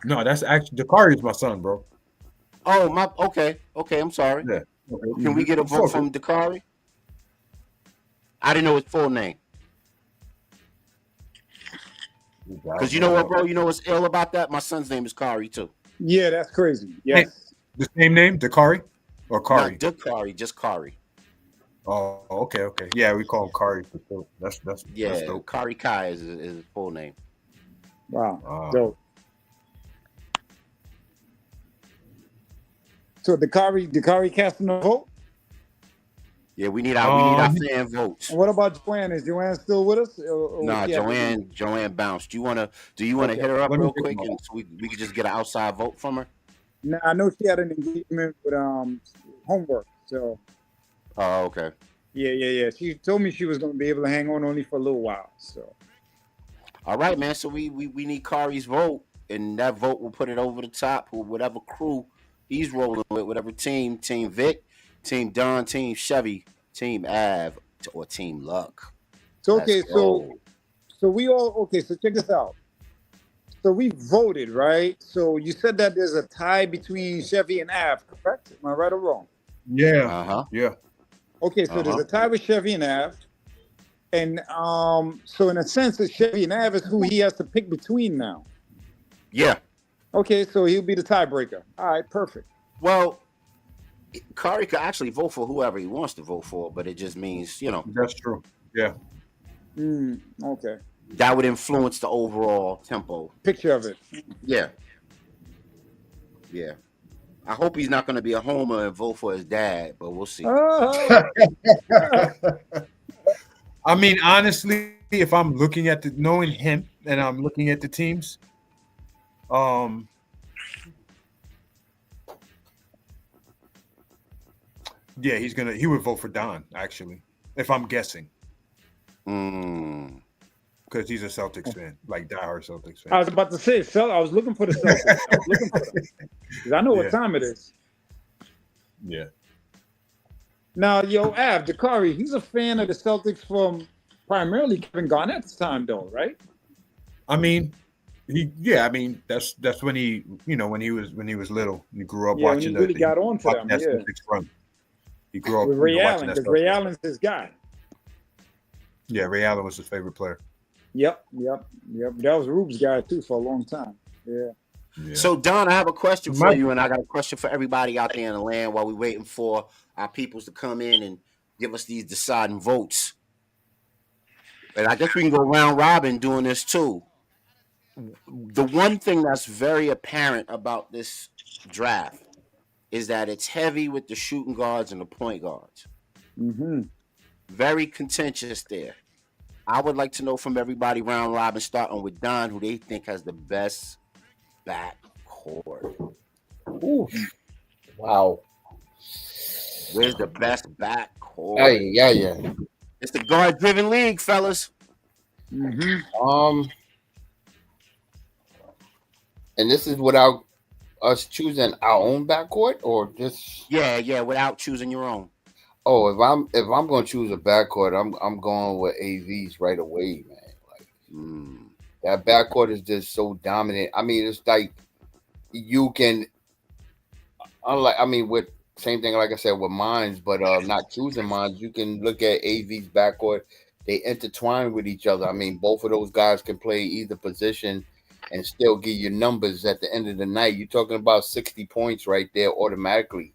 No, that's actually Dakari is my son, bro. Oh my. Okay. I'm sorry. Yeah. Okay. Can we get a It's vote all from good. Dakari? I didn't know his full name. Because you know what, bro? You know what's ill about that? My son's name is Kari too. Yeah, that's crazy. Hey, Yes. the same name, Dakari or Kari? Not Dakari, just Kari. Oh, okay. Yeah, we call him Kari for sure. That's Yeah, dope. Kari Kai is his full name. Wow. Dope. So Dakari casting a vote? Yeah, we need our fan votes. And what about Joanne? Is Joanne still with us? Nah, Joanne bounced. Do you wanna hit her up real quick and so we could just get an outside vote from her? Nah, I know she had an engagement with homework. So Oh, okay. Yeah. She told me she was gonna be able to hang on only for a little while. So all right, man. So we need Kari's vote, and that vote will put it over the top with whatever crew he's rolling with, whatever team Vic, Team Don, Team Chevy, Team Av, or Team Luck. so we all okay. So check this out. So we voted, right? So you said that there's a tie between Chevy and Av, correct? Am I right or wrong? Yeah. Yeah. Okay, so there's a tie with Chevy and Av. And so in a sense, that Chevy and Av is who he has to pick between now. Yeah. Okay, so he'll be the tiebreaker. All right, perfect. Well, Kari could actually vote for whoever he wants to vote for, but it just means, That's true. Yeah. Okay. That would influence the overall tempo. Picture of it. Yeah. I hope he's not going to be a homer and vote for his dad, but we'll see. I mean, honestly, if I'm looking at knowing him and I'm looking at the teams, yeah, he would vote for Don, actually, if I'm guessing. Because he's a Celtics fan, like diehard Celtics fan. I was about to say, I was looking for the Celtics. I was looking for them. Because I know what time it is. Yeah. Now, yo, Dakari, he's a fan of the Celtics from primarily Kevin Garnett's time, though, right? I mean, that's when he, when he was little, he grew up watching. When he really got onto them. Celtics run. He grew up with Ray Allen, because Ray Allen's his guy. Yeah, Ray Allen was his favorite player. Yep. That was Rube's guy too for a long time. Yeah. So Don, I have a question for you, and I got a question for everybody out there in the land while we're waiting for our peoples to come in and give us these deciding votes. And I guess we can go round robin doing this too. The one thing that's very apparent about this draft is that it's heavy with the shooting guards and the point guards. Very contentious there. I would like to know from everybody round robin, starting with Don, who they think has the best backcourt. Ooh. Wow. Where's the best backcourt? Yeah. It's the guard-driven league, fellas. And this is without us choosing our own backcourt, or just without choosing your own. Oh, if I'm going to choose a backcourt, I'm going with AVs right away, man. Like that backcourt is just so dominant. I mean, it's like you can, with same thing like I said with mines, but not choosing mines. You can look at AV's backcourt. They intertwine with each other. I mean, both of those guys can play either position and still give you numbers at the end of the night. You're talking about 60 points right there automatically.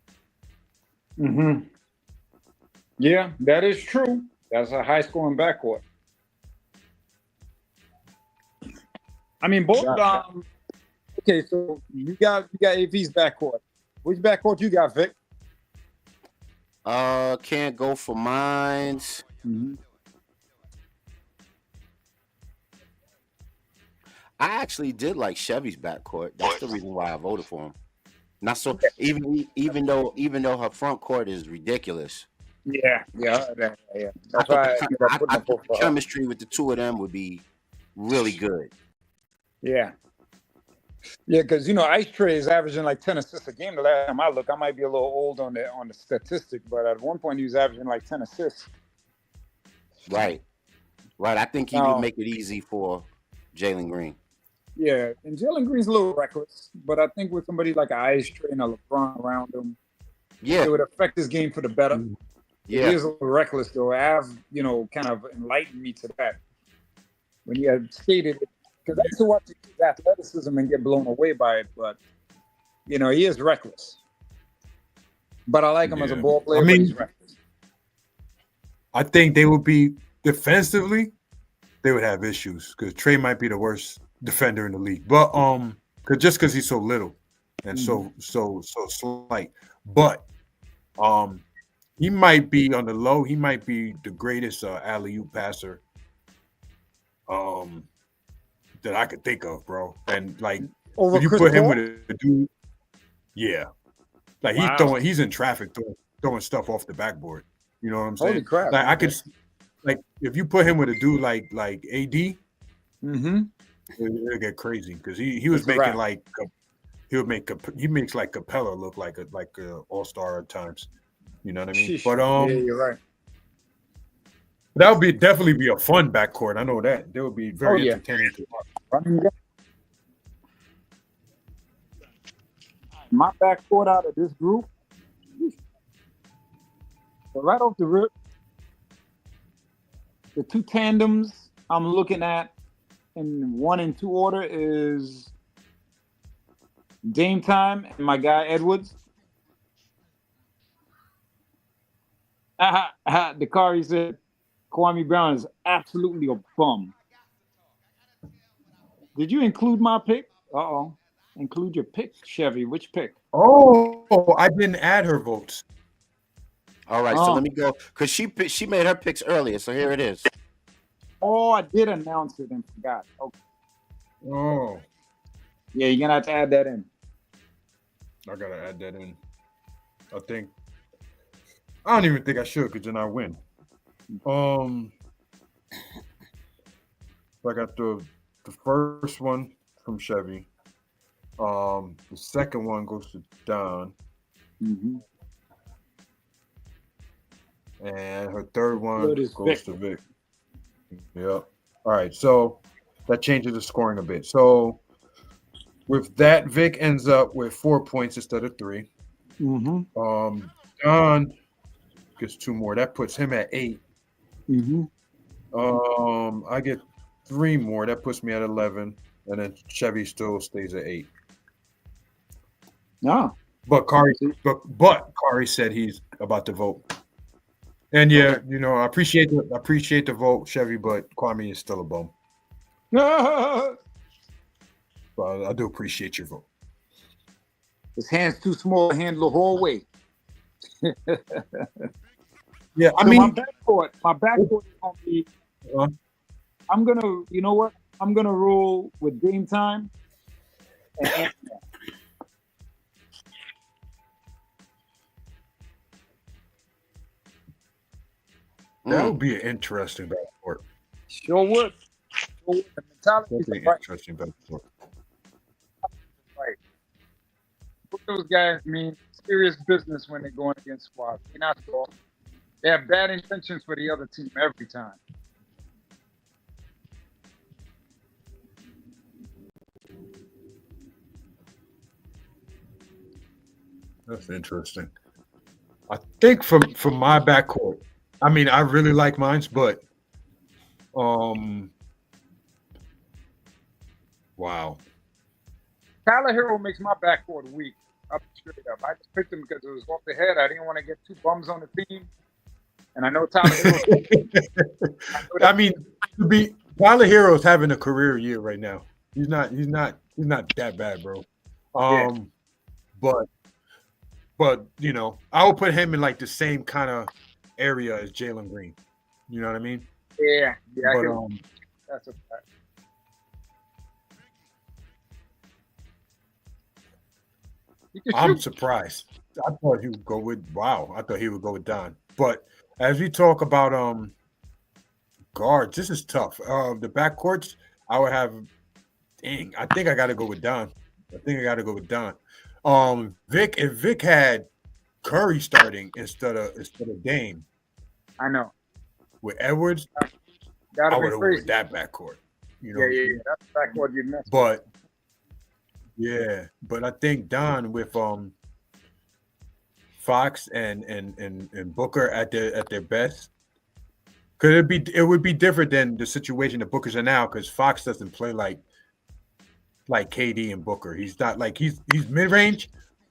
Yeah, that is true. That's a high scoring backcourt. I mean, both. Okay, so you got AV's backcourt. Which backcourt you got, Vic? Can't go for mines. I actually did like Chevy's backcourt. That's the reason why I voted for him. Not so even though her front court is ridiculous. Yeah. That's why I thought the chemistry with the two of them would be really good. Yeah, because Ice Tray is averaging like 10 assists a game. The last time I looked, I might be a little old on the statistic, but at one point he was averaging like 10 assists. Right. I think he would make it easy for Jalen Green. Yeah, and Jalen Green's a little reckless, but I think with somebody like Ice Tray and a LeBron around him, it would affect his game for the better. Yeah, he is a little reckless though. Kind of enlightened me to that when he had stated it, because I used to watch his athleticism and get blown away by it, but he is reckless. But I like him as a ball player. But he's reckless. I think they would be defensively, they would have issues because Trey might be the worst defender in the league, but because he's so little and so slight, but he might be on the low. He might be the greatest alley-oop passer that I could think of, bro. And like, if you put him with a dude, like he's in traffic throwing stuff off the backboard. You know what I'm saying? Holy crap! Like I could, like if you put him with a dude like AD, it'll get crazy because he was making like he makes like Capella look like a all-star at times. You know what I mean? But you're right. That would definitely be a fun backcourt. I know that. They would be very entertaining to watch. My backcourt out of this group, so right off the rip, the two tandems I'm looking at in 1 and 2 order is GameTime and my guy Edwards. Dakari said Kwame Brown is absolutely a bum. Did you include my pick? Include your pick, Chevy. Which pick? Oh, Oh, I didn't add her votes. All right, so let me go because she made her picks earlier. So here it is. Oh, I did announce it and forgot. Okay. Oh, Yeah, you're gonna have to add that in. I gotta add that in. I think I don't even think I should, because then I win. I got the first one from Chevy. The second one goes to Don, Mm-hmm. and her third one Good is goes Vic. to Vic. Yep. All right, so that changes the scoring a bit. So with that, Vic ends up with 4 points instead of 3. Mm-hmm. Don gets 2 more. That puts him at 8. Mm-hmm. I get 3 more. That puts me at 11, and then Chevy still stays at 8. No. But Kari said he's about to vote. And yeah, Okay. I appreciate the vote, Chevy, but Kwame is still a bum. But I do appreciate your vote. His hand's too small to handle the whole way. Yeah, I So mean, my backcourt is gonna be. I'm gonna, you know what? I'm gonna roll with Game Time and Ant-Man. That would be an interesting backcourt. Sure would. The mentality is Definitely right. interesting backcourt. Right. Both those guys mean serious business when they're going against squads. They're not soft. They have bad intentions for the other team every time. That's interesting. I think from my backcourt, I mean, I really like mines, but wow. Tyler Hero makes my backcourt weak. Up straight up. I just picked him because it was off the head. I didn't want to get 2 bums on the team. And I know Tyler Hero. I mean, Tyler Hero's having a career year right now. He's not that bad, bro. But I would put him in like the same kind of area as Jalen Green. You know what I mean? Yeah. But that's a fact. I'm surprised. I thought he would go with Don. But as we talk about guards, this is tough. The backcourts, I would have. Dang, I think I got to go with Don. If Vic had Curry starting instead of Dame, I know. with Edwards, I would have went with that backcourt. Yeah. That's the backcourt you missed. But I think Don with Fox and Booker at their best. Could it would be different than the situation that Booker's in now, because Fox doesn't play like KD and Booker. He's not like he's mid range,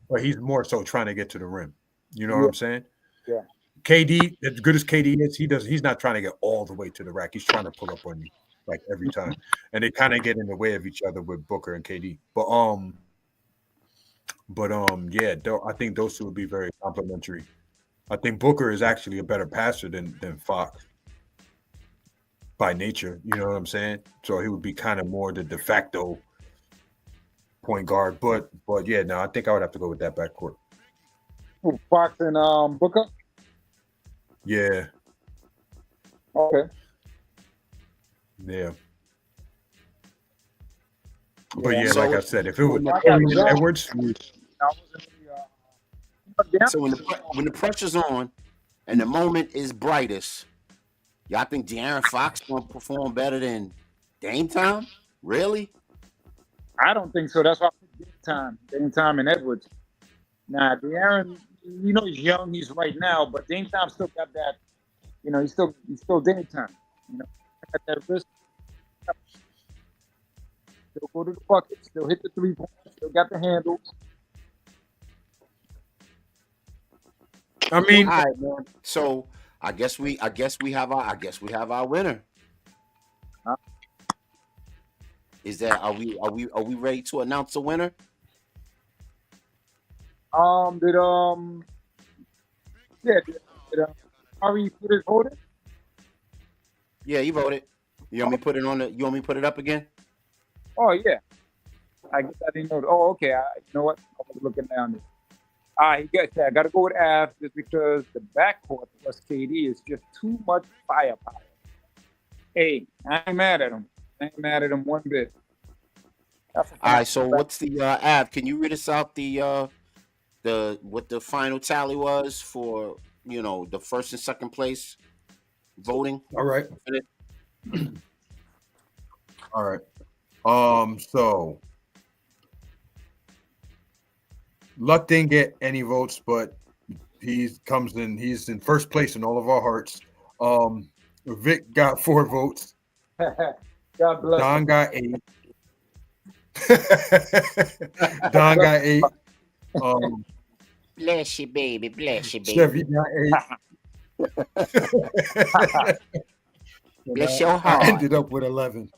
but he's more so trying to get to the rim. You know what I'm saying? Yeah. KD, as good as KD is, he's not trying to get all the way to the rack. He's trying to pull up on you like every time, and they kind of get in the way of each other with Booker and KD. I think those two would be very complementary. I think Booker is actually a better passer than Fox by nature. You know what I'm saying? So he would be kind of more the de facto point guard. But yeah, no, I think I would have to go with that backcourt. Fox and Booker? Yeah. Okay. Yeah. But yeah, like I said, if it was Edwards, so when the pressure's on and the moment is brightest, y'all think De'Aaron Fox gonna perform better than Dame Time? Really? I don't think so. That's why I picked Dame Time and Edwards. Nah, De'Aaron, he's young, he's right now, but Dame Time still got that. He's still Dame Time. At that wrist, still go to the bucket, still hit the 3-point, still got the handles. I mean, all right, man. So I guess we have our winner. Is that are we ready to announce a winner? Did yeah, did Ari put his vote in? Yeah, you voted. You want me to put it on the? You want me to put it up again? Oh yeah, I guess I didn't know. Oh okay, you know what? I was looking down there. He got. I got to go with Av just because the backcourt plus KD is just too much firepower. Hey, I ain't mad at him. I ain't mad at him one bit. That's a All right. phenomenal So back. what's the Av? Can you read us out the what the final tally was for the first and second place voting? All right. All right. So Luck didn't get any votes, but he's in first place in all of our hearts. Vic got 4 votes. God bless Don him. got 8. Don got 8. Bless you, baby. Bless you, Chevy baby. got 8. Bless your I heart. ended up with 11.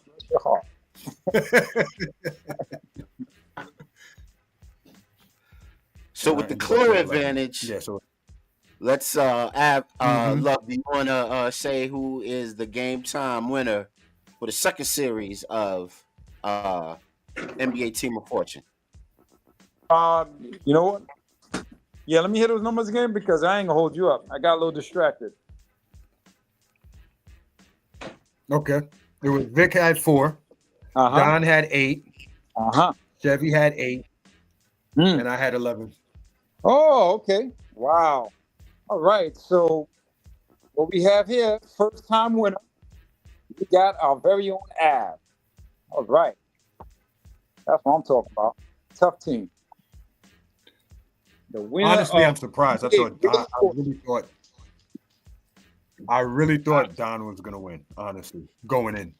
So with the clear advantage, yeah. So let's Av, Love, do you wanna say who is the game time winner for the second series of NBA Team of Fortune? You know what? Yeah, let me hear those numbers again because I ain't gonna hold you up. I got a little distracted. okay, it was Vic had 4. Don had 8. Chevy had 8, and I had 11. Oh, okay. Wow. All right. So what we have here, first time winner, we got our very own Av. All right. That's what I'm talking about. Tough team. The winner. Honestly, I'm surprised. I really thought Don was gonna win. Honestly, going in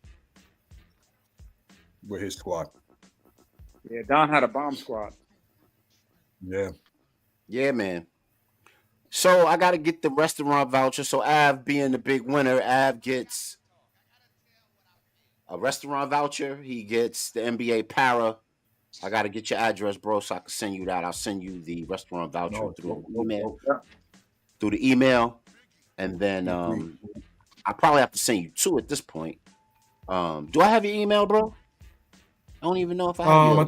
with his squad. Yeah, Don had a bomb squad. Yeah. Yeah, man. So I got to get the restaurant voucher. So Av being the big winner, Av gets a restaurant voucher. He gets the NBA Para. I got to get your address, bro, so I can send you that. I'll send you the restaurant voucher through the email, and then I probably have to send you 2 at this point. Do I have your email, bro? I don't even know if I have I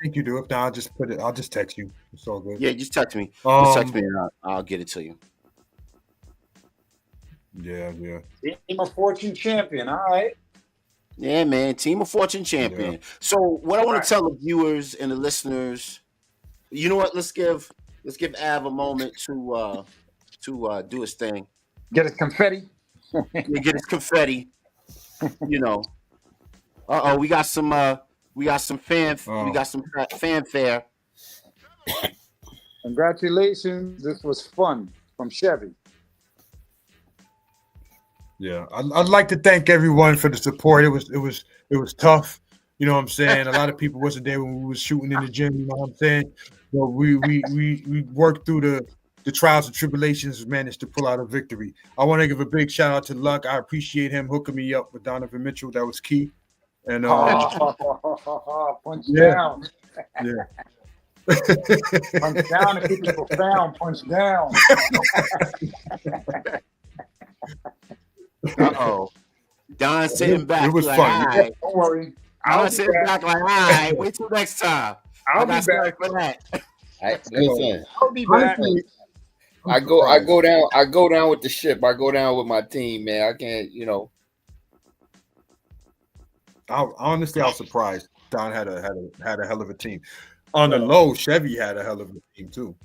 think you do. If not, I'll just put it. I'll just text you. It's all good. Yeah, just text me. Just text me, and I'll get it to you. Yeah. Team of Fortune champion. All right. Yeah, man. Team of Fortune champion. Yeah. So what I want to tell the viewers and the listeners, you know what? Let's give Av a moment to do his thing. Get his confetti. Get his confetti. We got some fanfare. Congratulations. This was fun from Chevy. Yeah, I'd like to thank everyone for the support. It was tough. You know what I'm saying? A lot of people wasn't there when we was shooting in the gym. You know what I'm saying? But we worked through the trials and tribulations, managed to pull out a victory. I want to give a big shout out to Luck. I appreciate him hooking me up with Donovan Mitchell. That was key. And punch down. Yeah. Punch down and keep it profound. Punch down. Don sitting back. It was like, fun. Right. Don't worry. Don sitting back like, all right, wait till next time. I'll be back for that. Listen, I'll be back. I go down with the ship. I go down with my team, man. I can't, Honestly, I was surprised. Don had a hell of a team. On the low, Chevy had a hell of a team too.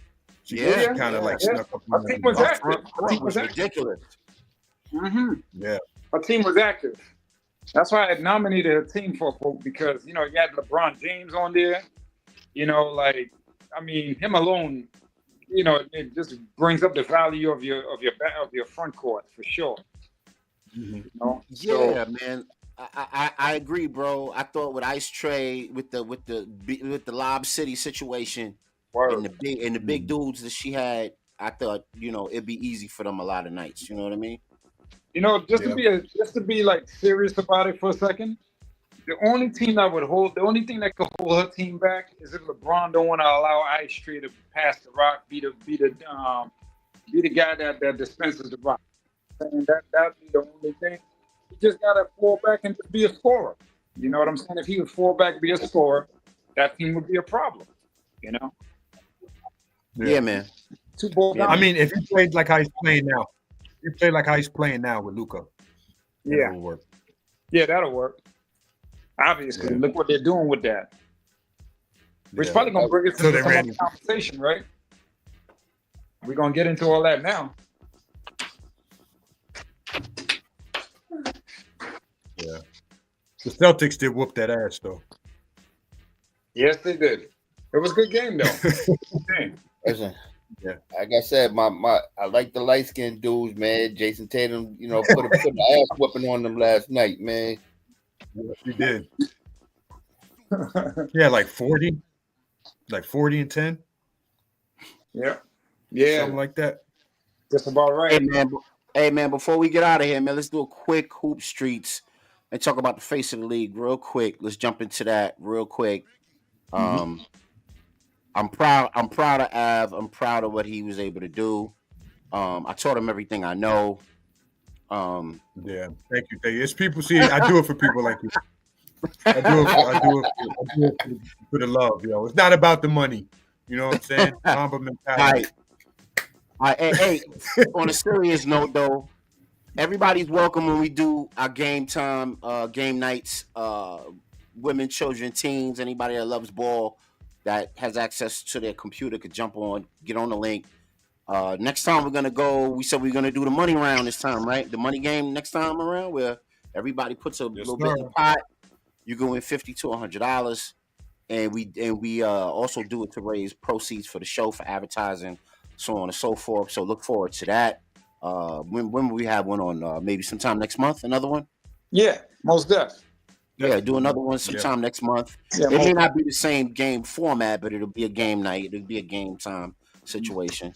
She kind of snuck up. Our team was active. It was ridiculous. Yeah, our team was active. That's why I nominated a team for because you had LeBron James on there. Him alone. It just brings up the value of your front court for sure. Yeah, man. I agree, bro. I thought with Ice Tray with the Lob City situation and the big dudes that she had, I thought it'd be easy for them a lot of nights. You know what I mean? Just to be serious about it for a second. The only team that would hold, the only thing that could hold her team back is if LeBron don't want to allow Ice Trey to pass the rock, be the guy that dispenses the rock. And that'd be the only thing. He just gotta fall back and just be a scorer. You know what I'm saying? If he would fall back, be a scorer, that team would be a problem. You know, Yeah, man. two ball Yeah, I mean, if he played like how he's playing now, you play like how he's playing now with Luca. yeah, That'll work. yeah, that'll work. Obviously, Yeah. look what they're doing with that. We're Yeah. probably gonna bring it So to they some ran- other conversation, right? We're gonna get into all that now. Yeah. The Celtics did whoop that ass though. Yes, they did. It was a good game though. Good game. Listen, Yeah. like I said, I like the light skinned dudes, man. Jason Tatum, put an ass whooping on them last night, man. Yes, he did. Yeah, like 40 and 10, Yeah, yeah, something like that. just about right. Hey man, before we get out of here, man, let's do a quick hoop streets and talk about the face of the league real quick. Let's jump into that real quick. I'm proud of Av. I'm proud of what he was able to do. I taught him everything I know. Yeah, thank you. It's people. See, I do it for people like you. I do it for the love, yo. It's not about the money. You know what I'm saying? Mamba mentality. Hey, on a serious note though, everybody's welcome when we do our game time, game nights, women, children, teens, anybody that loves ball that has access to their computer could jump on, get on the link. Next time we're gonna go. We said we're gonna do the money round this time, right? The money game next time around, where everybody puts a little bit in the pot. You go in $50 to $100, and we also do it to raise proceeds for the show, for advertising, so on and so forth. So look forward to that. When will we have one on? Maybe sometime next month. Another one. Yeah, most definitely. Yeah, do another one sometime next month. Yeah, It may not be the same game format, but it'll be a game night. It'll be a game time situation.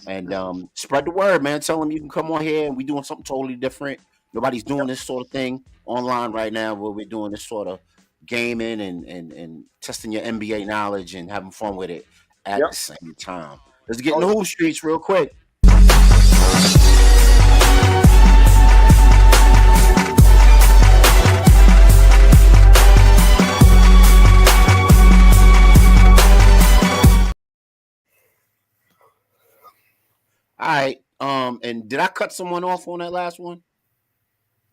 And spread the word, man. Tell them you can come on here and we're doing something totally different. Nobody's doing this sort of thing online right now where we're doing this sort of gaming and testing your NBA knowledge and having fun with it at the same time. Let's get in the hoop streets real quick. All right. And did I cut someone off on that last one?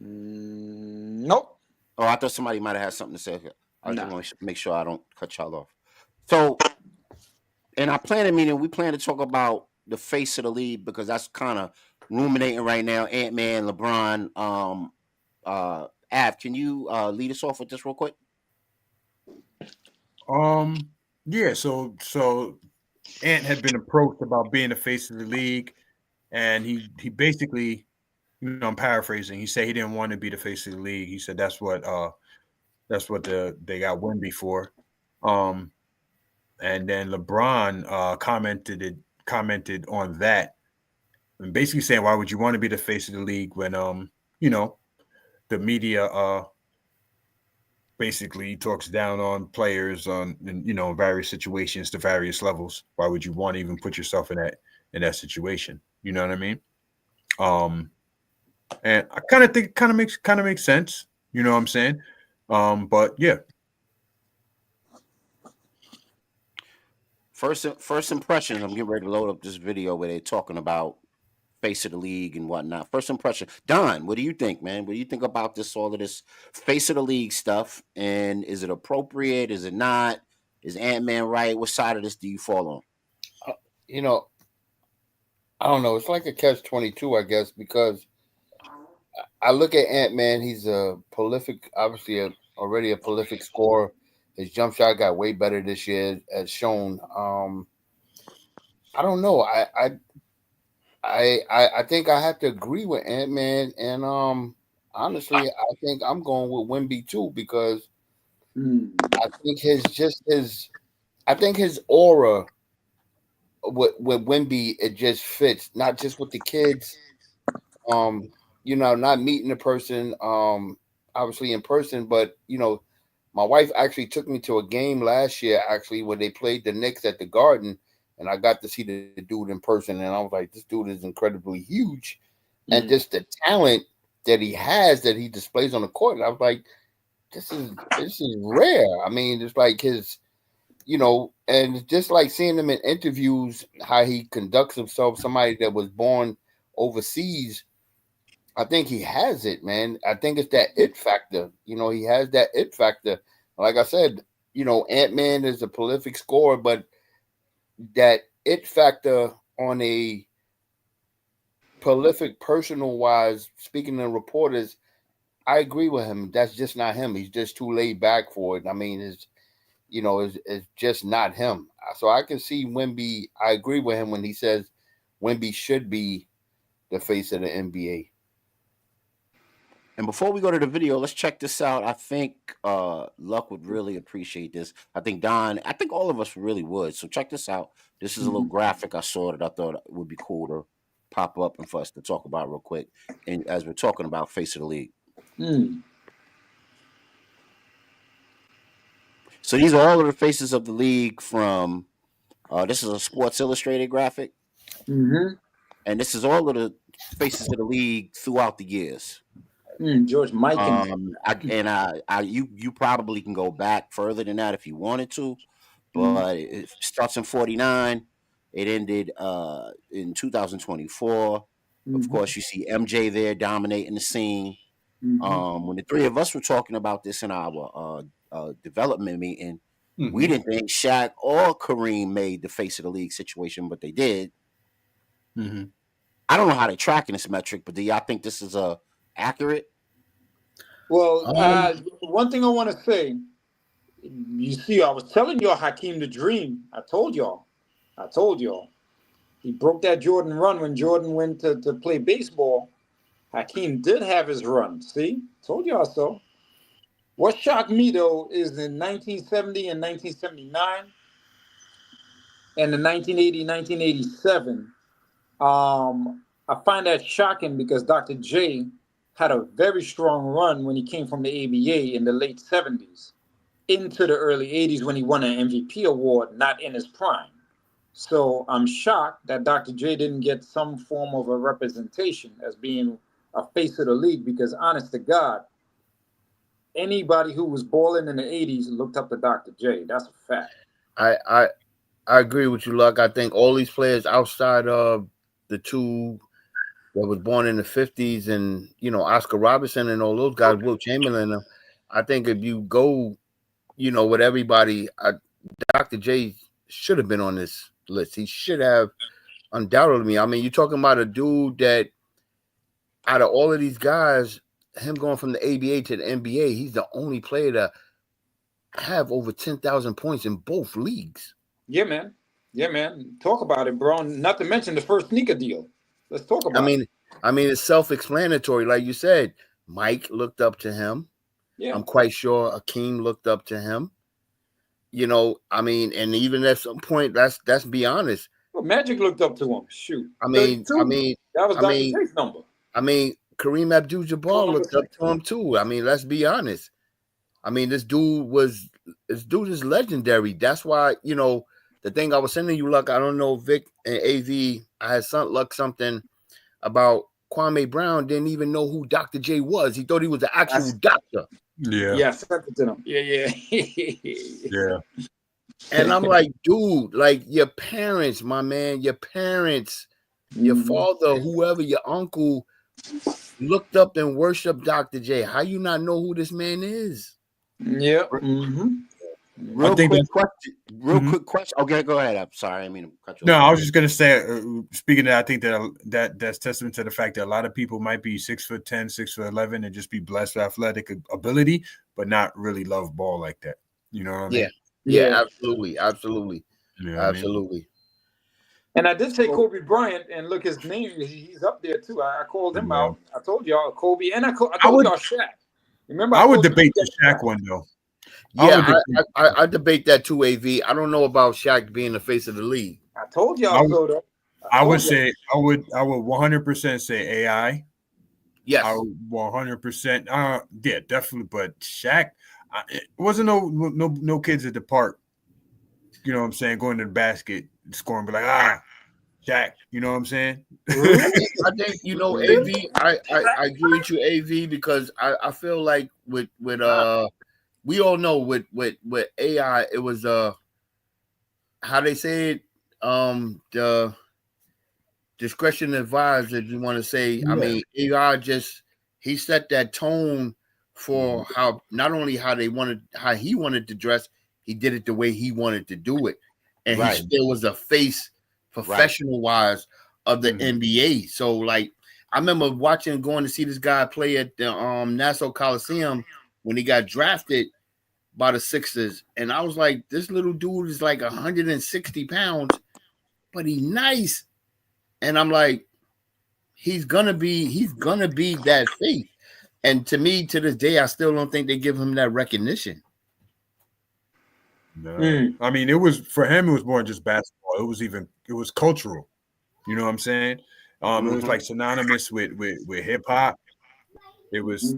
Nope. Oh, I thought somebody might have had something to say. I just want to make sure I don't cut y'all off. So, in our planning meeting, we plan to talk about the face of the league because that's kind of ruminating right now. Ant-Man, LeBron, Av, can you lead us off with this real quick? Yeah. So Ant had been approached about being the face of the league, and he basically, I'm paraphrasing. He said he didn't want to be the face of the league. He said that's what they got Wemby for. And then LeBron commented on that, and basically saying, why would you want to be the face of the league when the media basically talks down on players in various situations to various levels. Why would you want to even put yourself in that situation? You know what I mean? And I kind of think it kind of makes sense. You know what I'm saying? But yeah. First impressions. I'm getting ready to load up this video where they're talking about face of the league and whatnot. First impression, Don. What do you think, man? What do you think about all of this face of the league stuff? And is it appropriate? Is it not? Is Ant-Man right? What side of this do you fall on? I don't know. It's like a catch-22, I guess, because I look at Ant-Man. He's a prolific, obviously already a prolific scorer. His jump shot got way better this year, as shown. I don't know. I think I have to agree with Ant-Man, and honestly, I think I'm going with Wemby too because I think his aura with Wemby, it just fits, not just with the kids. Not meeting the person, obviously in person, but My wife actually took me to a game last year, actually, where they played the Knicks at the Garden, and I got to see the dude in person, and I was like, this dude is incredibly huge, and just the talent that he has, that he displays on the court. And I was like, this is rare. I mean, it's like his, and just like seeing him in interviews, how he conducts himself, somebody that was born overseas. I think he has it, man. I think it's that it factor. He has that it factor. Like I said, Ant-Man is a prolific scorer, but that it factor on a prolific personal wise, speaking to reporters, I agree with him. That's just not him. He's just too laid back for it. I mean, it's just not him. So I can see Wemby. I agree with him when he says Wemby should be the face of the NBA. And before we go to the video, let's check this out. I think Luck would really appreciate this. I think Don, I think all of us really would. So check this out. This is a little graphic I saw that I thought would be cool to pop up and for us to talk about real quick. And as we're talking about face of the league. So these are all of the faces of the league from, this is a Sports Illustrated graphic. And this is all of the faces of the league throughout the years. George Mike you probably can go back further than that if you wanted to, but it starts in 49. It ended in 2024. Of course, you see MJ there dominating the scene. When the three of us were talking about this in our development meeting, we didn't think Shaq or Kareem made the face of the league situation, but they did. I don't know how they're tracking this metric, but do y'all think this is accurate? Well, one thing I want to say, you see, I was telling y'all Hakeem the Dream. I told y'all. He broke that Jordan run when Jordan went to play baseball. Hakeem did have his run. See? Told y'all so. What shocked me, though, is in 1970 and 1979 and in 1980, 1987, I find that shocking because Dr. J had a very strong run when he came from the ABA in the late 70s into the early 80s when he won an MVP award, not in his prime. So I'm shocked that Dr. J didn't get some form of a representation as being a face of the league because, honest to God, anybody who was balling in the 80s looked up to Dr. J. That's a fact. I agree with you, Luck. I think all these players outside of the two that was born in the 50s and, Oscar Robertson and all those guys, Will Chamberlain, I think if you go, with everybody, Dr. J should have been on this list. He should have, undoubtedly. I mean, you're talking about a dude that out of all of these guys, him going from the ABA to the NBA, he's the only player to have over 10,000 points in both leagues. Yeah, man. Talk about it, bro. Not to mention the first sneaker deal. Let's talk about it. I mean, it's self-explanatory. Like you said, Mike looked up to him. Yeah. I'm quite sure Hakeem looked up to him. And even at some point, let's be honest. Well, Magic looked up to him. Shoot. That was Dr. J's number. Kareem Abdul-Jabbar looked up to him too. I mean, let's be honest. I mean, this dude is legendary. That's why, the thing I was sending you, Luck, I don't know, Vic and AV, I had something about Kwame Brown didn't even know who Dr. J was. He thought he was the actual doctor. Yeah, sent it to him. Yeah. And I'm like, dude, like your parents, my man, your father, whoever, your uncle looked up and worshiped Dr. J. How you not know who this man is? Yeah. Real quick question. Okay, go ahead. I'm sorry. I mean, no, I was just gonna say. Speaking of, I think that's testament to the fact that a lot of people might be 6'10", 6'11", and just be blessed with athletic ability, but not really love ball like that. You know what I mean? Yeah, absolutely. You know absolutely. And I did say Kobe Bryant, and look, his name, he's up there too. I called him out. I told y'all Kobe, and I told y'all Shaq. Remember, I would debate the Shaq one though. Yeah, I debate that too, AV. I don't know about Shaq being the face of the league. I told y'all so though. I would 100% say AI. Yes. I would 100%. Yeah, definitely. But Shaq, It wasn't no kids at the park. You know what I'm saying? Going to the basket, scoring, be like, Jack. You know what I'm saying? I think AV. I agree with you, AV, because I feel like with we all know with AI, it was how they say it, the discretion advised, if you want to say. Yeah. I mean, AI he set that tone for how not only how he wanted to dress, he did it the way he wanted to do it, and he still was a face professional wise of the NBA. So like I remember going to see this guy play at the Nassau Coliseum when he got drafted by the Sixers, and I was like, this little dude is like 160 pounds, but he's nice. And I'm like, he's gonna be that face. And to me, to this day, I still don't think they give him that recognition. No. I mean, it was for him, it was more than just basketball. It was cultural. You know what I'm saying? It was like synonymous with hip hop. It was,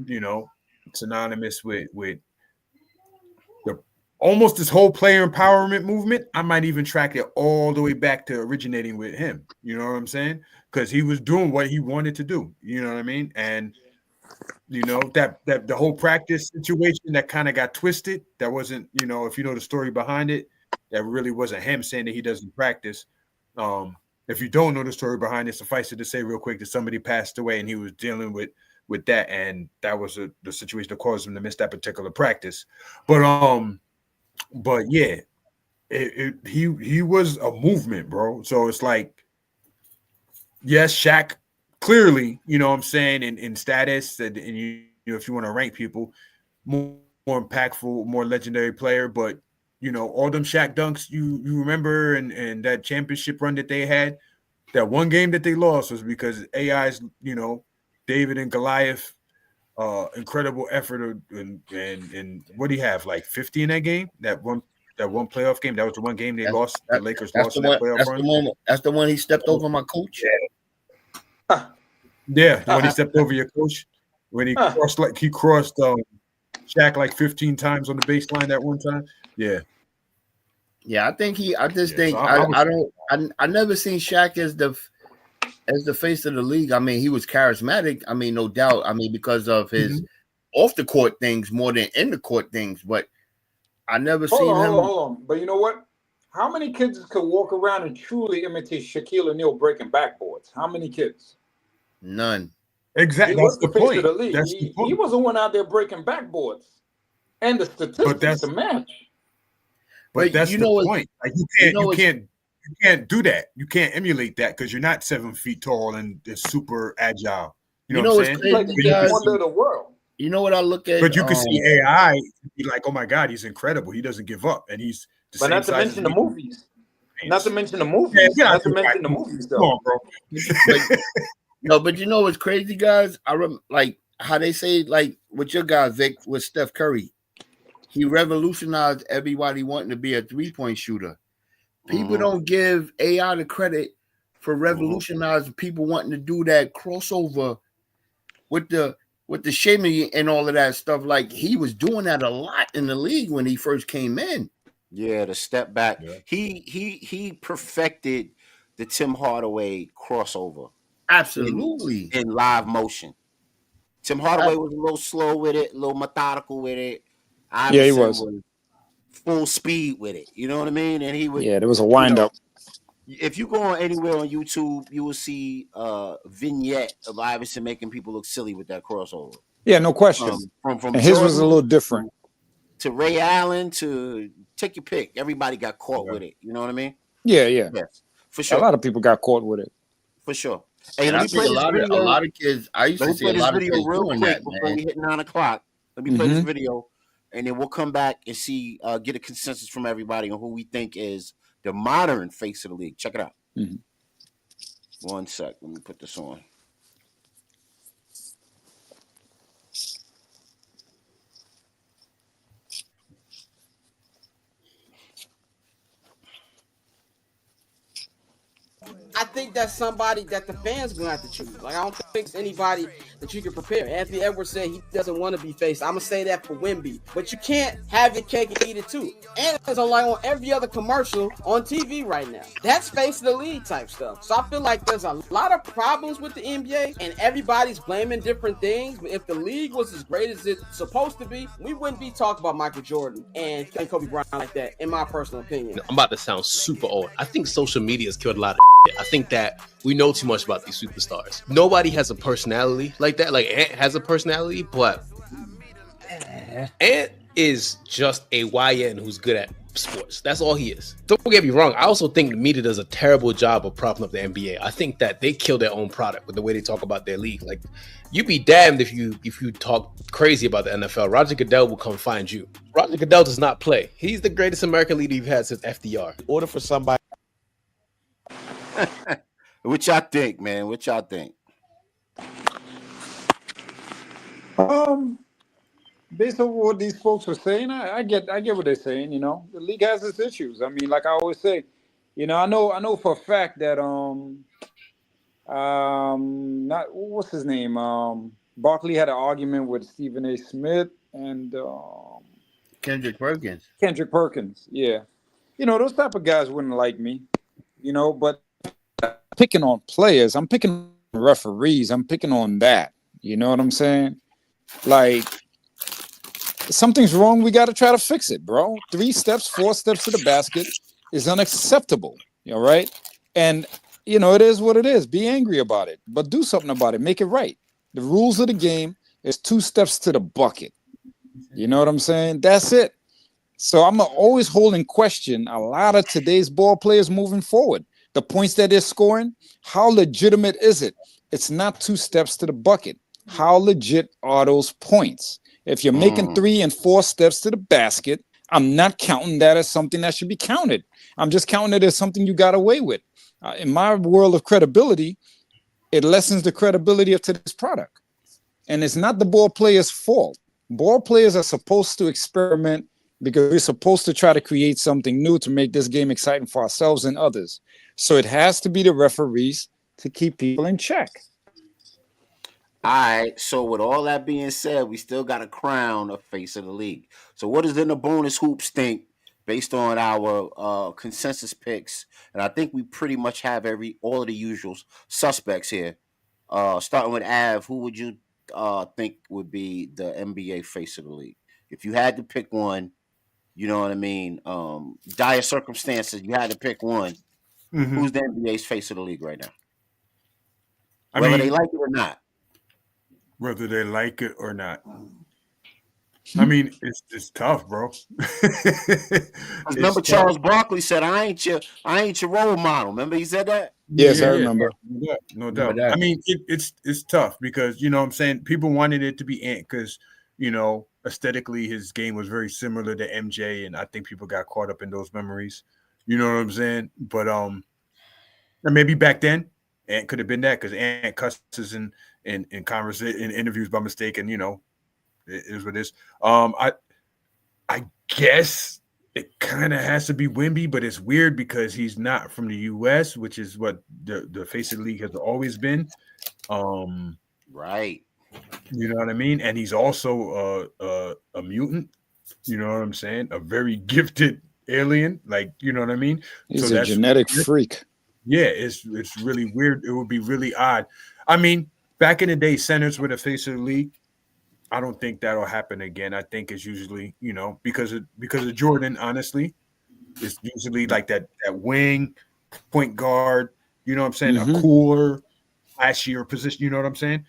synonymous with the almost this whole player empowerment movement. I might even track it all the way back to originating with him. You know what I'm saying? Because he was doing what he wanted to do. You know what I mean? And that the whole practice situation that kind of got twisted. That wasn't, if you know the story behind it, that really wasn't him saying that he doesn't practice. If you don't know the story behind it, suffice it to say real quick that somebody passed away and he was dealing with that, and that was the situation that caused him to miss that particular practice. But yeah, he was a movement, bro. So it's like, yes, Shaq clearly, you know what I'm saying, in status, and if you want to rank people, more impactful, more legendary player, but all them Shaq dunks you remember, and that championship run that they had, that one game that they lost was because AI's, David and Goliath, incredible effort, and what do you have, like 50 in that game? That one playoff game. That was the one game they lost. The Lakers lost in that playoff run. That's the one he stepped over my coach. Yeah, when he stepped over your coach, when he crossed Shaq like 15 times on the baseline that one time. Yeah. Yeah, I think I never seen Shaq as the face of the league. I mean, he was charismatic. I mean, no doubt. I mean, because of his off the court things more than in the court things. But I never seen him. Hold on. But you know what? How many kids could walk around and truly imitate Shaquille O'Neal breaking backboards? How many kids? None. Exactly. That's the point. He was the one out there breaking backboards, and the statistics to match. But that's the point. Like you can't do that. You can't emulate that because you're not 7 feet tall and it's super agile. You know what I'm saying? Like he's wonder of the world. You know what I look at? But you can see AI be like, oh my God, he's incredible. He doesn't give up, and he's the same size. Not to mention the movies. Not to mention the movies. Not to mention the movies, though. Come on, bro. No, but you know what's crazy, guys? I like how they say, like with your guy Vic, with Steph Curry, he revolutionized everybody wanting to be a 3-point shooter. People don't give AI the credit for revolutionizing people wanting to do that crossover with the shimmy and all of that stuff. Like he was doing that a lot in the league when he first came in. Yeah, the step back. Yeah. He perfected the Tim Hardaway crossover. Absolutely. In live motion. Tim Hardaway was a little slow with it, a little methodical with it. He was full speed with it. You know what I mean? And he would. Yeah, there was a wind up. If you go on anywhere on YouTube, you will see a vignette of Iverson making people look silly with that crossover. Yeah, no question. From and his was a little different. To Ray Allen, to take your pick. Everybody got caught with it. You know what I mean? Yeah. Yes, for sure. A lot of people got caught with it. For sure. Hey, let me play a lot of kids. I used to see a lot of kids doing that, before we hit 9 o'clock. Let me play this video, and then we'll come back and see, get a consensus from everybody on who we think is the modern face of the league. Check it out. 1 sec. Let me put this on. I think that's somebody that the fans gonna have to choose. Like I don't think fix anybody that you can prepare. Anthony Edwards said he doesn't want to be faced. I'm gonna say that for Wemby, but you can't have your cake and eat it too. And it's on every other commercial on TV right now. That's face of the league type stuff. So I feel like there's a lot of problems with the NBA, and everybody's blaming different things. But if the league was as great as it's supposed to be, we wouldn't be talking about Michael Jordan and Kobe Bryant like that, in my personal opinion. I'm about to sound super old. I think social media has killed a lot of shit. I think that we know too much about these superstars. Nobody has a personality like that. Like Ant has a personality, but Ant is just a YN who's good at sports. That's all he is. Don't get me wrong. I also think the media does a terrible job of propping up the NBA. I think that they kill their own product with the way they talk about their league. Like, you be damned if you talk crazy about the NFL. Roger Goodell will come find you. Roger Goodell does not play. He's the greatest American leader you've had since FDR. In order for somebody. What y'all think, man? What y'all think? Based on what these folks were saying, I get what they're saying. You know, the league has its issues. I mean, like I always say, you know, I know for a fact that not what's his name, Barkley had an argument with Stephen A. Smith and Kendrick Perkins. Yeah, you know, those type of guys wouldn't like me, you know, but picking on players, I'm picking on referees, I'm picking on that. You know what I'm saying? Like, something's wrong, we got to try to fix it, bro. 3 steps, 4 steps to the basket is unacceptable. All right. And, you know, it is what it is. Be angry about it, but do something about it. Make it right. The rules of the game is 2 steps to the bucket. You know what I'm saying? That's it. So I'm always holding question a lot of today's ball players moving forward. The points that they're scoring, how legitimate is it? It's not 2 steps to the bucket. How legit are those points? If you're making 3 and 4 steps to the basket, I'm not counting that as something that should be counted. I'm just counting it as something you got away with. In my world of credibility, it lessens the credibility of today's product. And it's not the ball player's fault. Ball players are supposed to experiment because we're supposed to try to create something new to make this game exciting for ourselves and others. So it has to be the referees to keep people in check. All right, so with all that being said, we still got to crown a face of the league. So what does the bonus hoops think based on our consensus picks? And I think we pretty much have all of the usual suspects here. Starting with Av, who would you think would be the NBA face of the league? If you had to pick one, you know what I mean? Dire circumstances, you had to pick one. Mm-hmm. Who's the NBA's face of the league right now? Whether they like it or not. Whether they like it or not. I mean, it's tough, bro. Remember, Charles Barkley said, I ain't your role model. Remember he said that? Yes, I remember. No doubt. I mean, it's tough because, you know what I'm saying, people wanted it to be Ant because, you know, aesthetically his game was very similar to MJ, and I think people got caught up in those memories. You know what I'm saying? But and maybe back then Ant could have been that because Ant cusses in conversation in interviews by mistake, and you know, it is what it is. I guess it kind of has to be Wemby, but it's weird because he's not from the US, which is what the face of the league has always been. Right. You know what I mean? And he's also a mutant. You know what I'm saying? A very gifted alien, like, you know what I mean? He's a genetic freak. Yeah, it's really weird. It would be really odd. I mean, back in the day, centers were the face of the league. I don't think that'll happen again. I think it's usually, you know, because of Jordan, honestly, it's usually like that wing, point guard, you know what I'm saying? A cooler, flashier position, you know what I'm saying?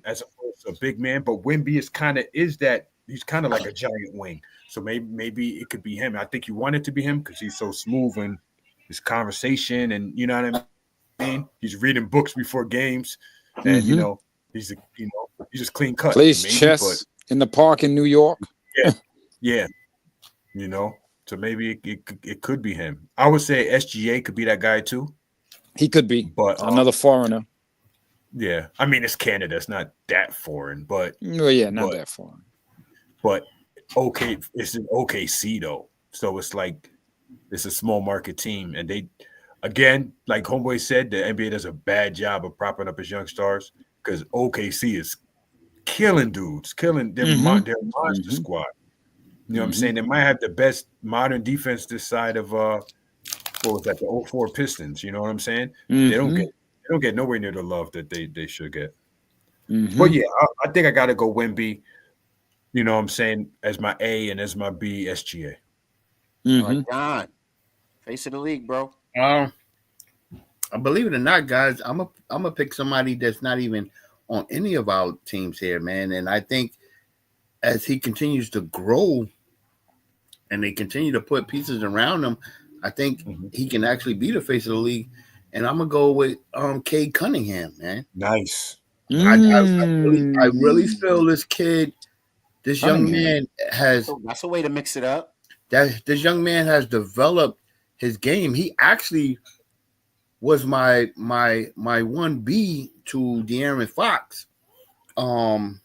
As opposed to a big man. But Wemby he's kind of like a giant wing. So maybe it could be him. I think you want it to be him because he's so smooth in his conversation, and you know what I mean? He's reading books before games, and you know, he's just clean cut. Plays chess in the park in New York. Yeah. You know, so maybe it could be him. I would say SGA could be that guy too. He could be, but another foreigner. Yeah, I mean, it's Canada. It's not that foreign, but not that foreign. But okay, it's an OKC though, so it's like it's a small market team, and they, again, like Homeboy said, the NBA does a bad job of propping up his young stars. because OKC is killing dudes, killing their their monster squad. You know what I'm saying? They might have the best modern defense this side of what was that, the '04 Pistons. You know what I'm saying? They don't get nowhere near the love that they should get. But yeah, I think I got to go Wemby. You know what I'm saying, as my A and as my B, SGA. All right, John, face of the league, bro. Believe it or not, guys, I'm a pick somebody that's not even on any of our teams here, man. And I think as he continues to grow and they continue to put pieces around him, I think he can actually be the face of the league. And I'm gonna go with Cade Cunningham, man. Nice. I really feel this kid, this young man has. That's a way to mix it up. That this young man has developed his game. He actually was my 1B to De'Aaron Fox. And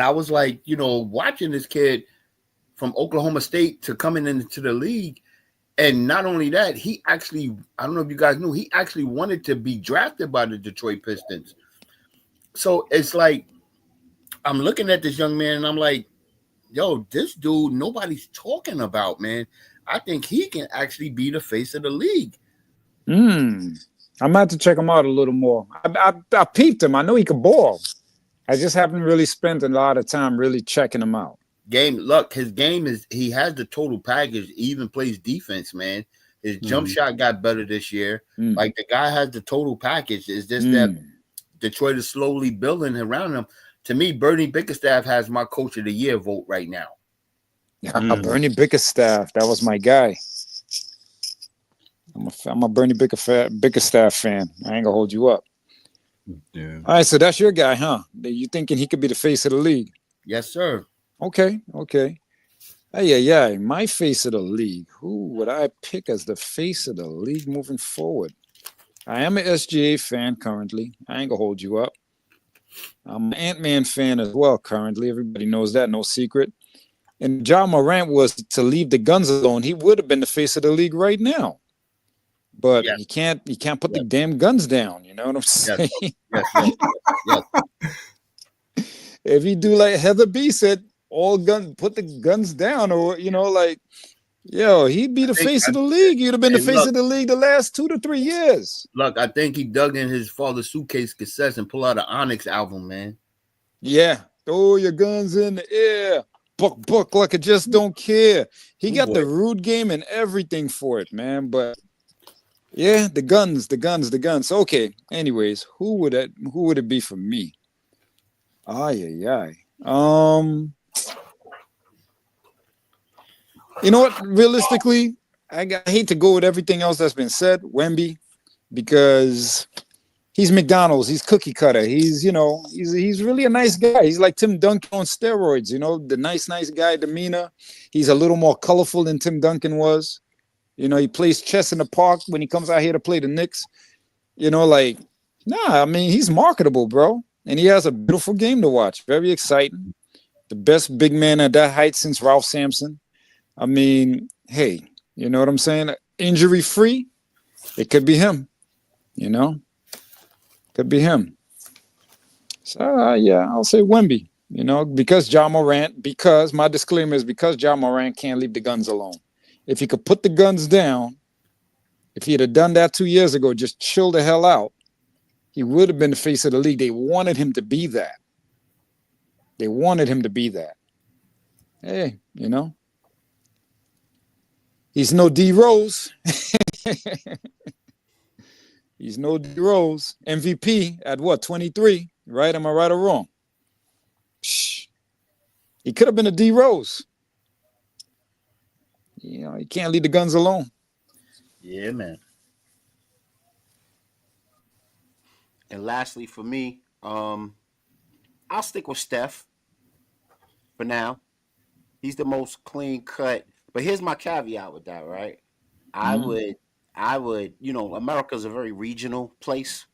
I was like, watching this kid from Oklahoma State to coming into the league. And not only that, he actually, I don't know if you guys knew, he actually wanted to be drafted by the Detroit Pistons. So it's like, I'm looking at this young man and I'm like, yo, this dude, nobody's talking about, man. I think he can actually be the face of the league. I'm about to check him out a little more. I peeped him. I know he could ball. I just haven't really spent a lot of time really checking him out. His game is, he has the total package. He even plays defense, man. His jump shot got better this year. Like, the guy has the total package. It's just that Detroit is slowly building around him. To me, Bernie Bickerstaff has my coach of the year vote right now. Bernie Bickerstaff, that was my guy. I'm a Bernie Bickerstaff fan. I ain't gonna hold you up. Yeah. All right, so that's your guy, huh? You thinking he could be the face of the league? Yes, sir. Okay. Yeah. My face of the league. Who would I pick as the face of the league moving forward? I am an SGA fan currently. I ain't gonna hold you up. I'm an Ant-Man fan as well currently. Everybody knows that, no secret. And Ja Morant was to leave the guns alone. He would have been the face of the league right now. But he can't put the damn guns down. You know what I'm saying? Yes. If he do like Heather B said, put the guns down, or he'd be the face of the league. He'd have been the face of the league the last 2 to 3 years. Look, I think he dug in his father's suitcase cassettes and pulled out an Onyx album, man. Yeah. Throw your guns in the air. Buck like I just don't care. He got the rude game and everything for it, man. But yeah, the guns. Okay. Anyways, who would it be for me? You know what? Realistically, I hate to go with everything else that's been said, Wemby, because he's McDonald's. He's cookie cutter. He's really a nice guy. He's like Tim Duncan on steroids. The nice guy demeanor. He's a little more colorful than Tim Duncan was. He plays chess in the park when he comes out here to play the Knicks. He's marketable, bro. And he has a beautiful game to watch. Very exciting. The best big man at that height since Ralph Sampson. Hey, you know what I'm saying? Injury free, it could be him. Could be him. So I'll say Wemby. Because Ja Morant. Because my disclaimer is because Ja Morant can't leave the guns alone. If he could put the guns down, if he had done that 2 years ago, just chill the hell out, he would have been the face of the league. They wanted him to be that. Hey, he's no D Rose. He's no D Rose. MVP at what, 23? Right? Am I right or wrong? He could have been a D Rose. He can't leave the guns alone. Yeah, man. And lastly, for me, I'll stick with Steph for now. He's the most clean cut. But here's my caveat with that, right? I would, America's a very regional place.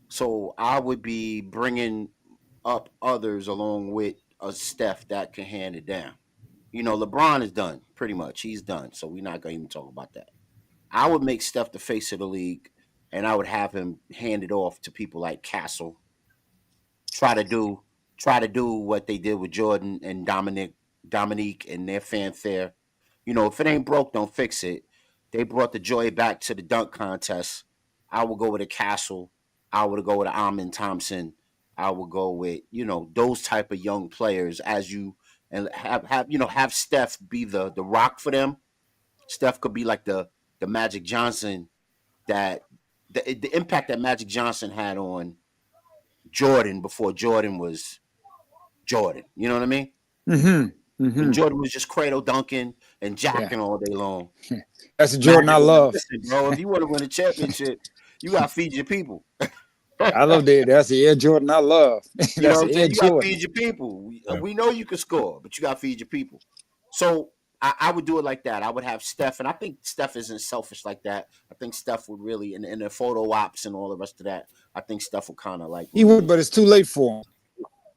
So I would be bringing up others along with a Steph that can hand it down. LeBron is done, pretty much. He's done. So we're not going to even talk about that. I would make Steph the face of the league and I would have him hand it off to people like Castle. Try to do what they did with Jordan and Dominique and their fanfare. If it ain't broke, don't fix it. They brought the joy back to the dunk contest. I would go with a Castle. I would go with an Amin Thompson. I would go with those type of young players and have Steph be the rock for them. Steph could be like the Magic Johnson that the impact that Magic Johnson had on Jordan before Jordan was Jordan. You know what I mean? When Jordan was just cradle dunking and jacking all day long. That's the Jordan I love. Listen, bro, if you want to win a championship, you got to feed your people. I love that. That's the Air Jordan I love. That's You know what I'm the Air saying? You got to Jordan. feed your people. We know you can score, but you got to feed your people. So I would do it like that. I would have Steph, and I think Steph isn't selfish like that. I think Steph would really, in the photo ops and all the rest of that, I think Steph would kind of like. He would, but it's too late for him.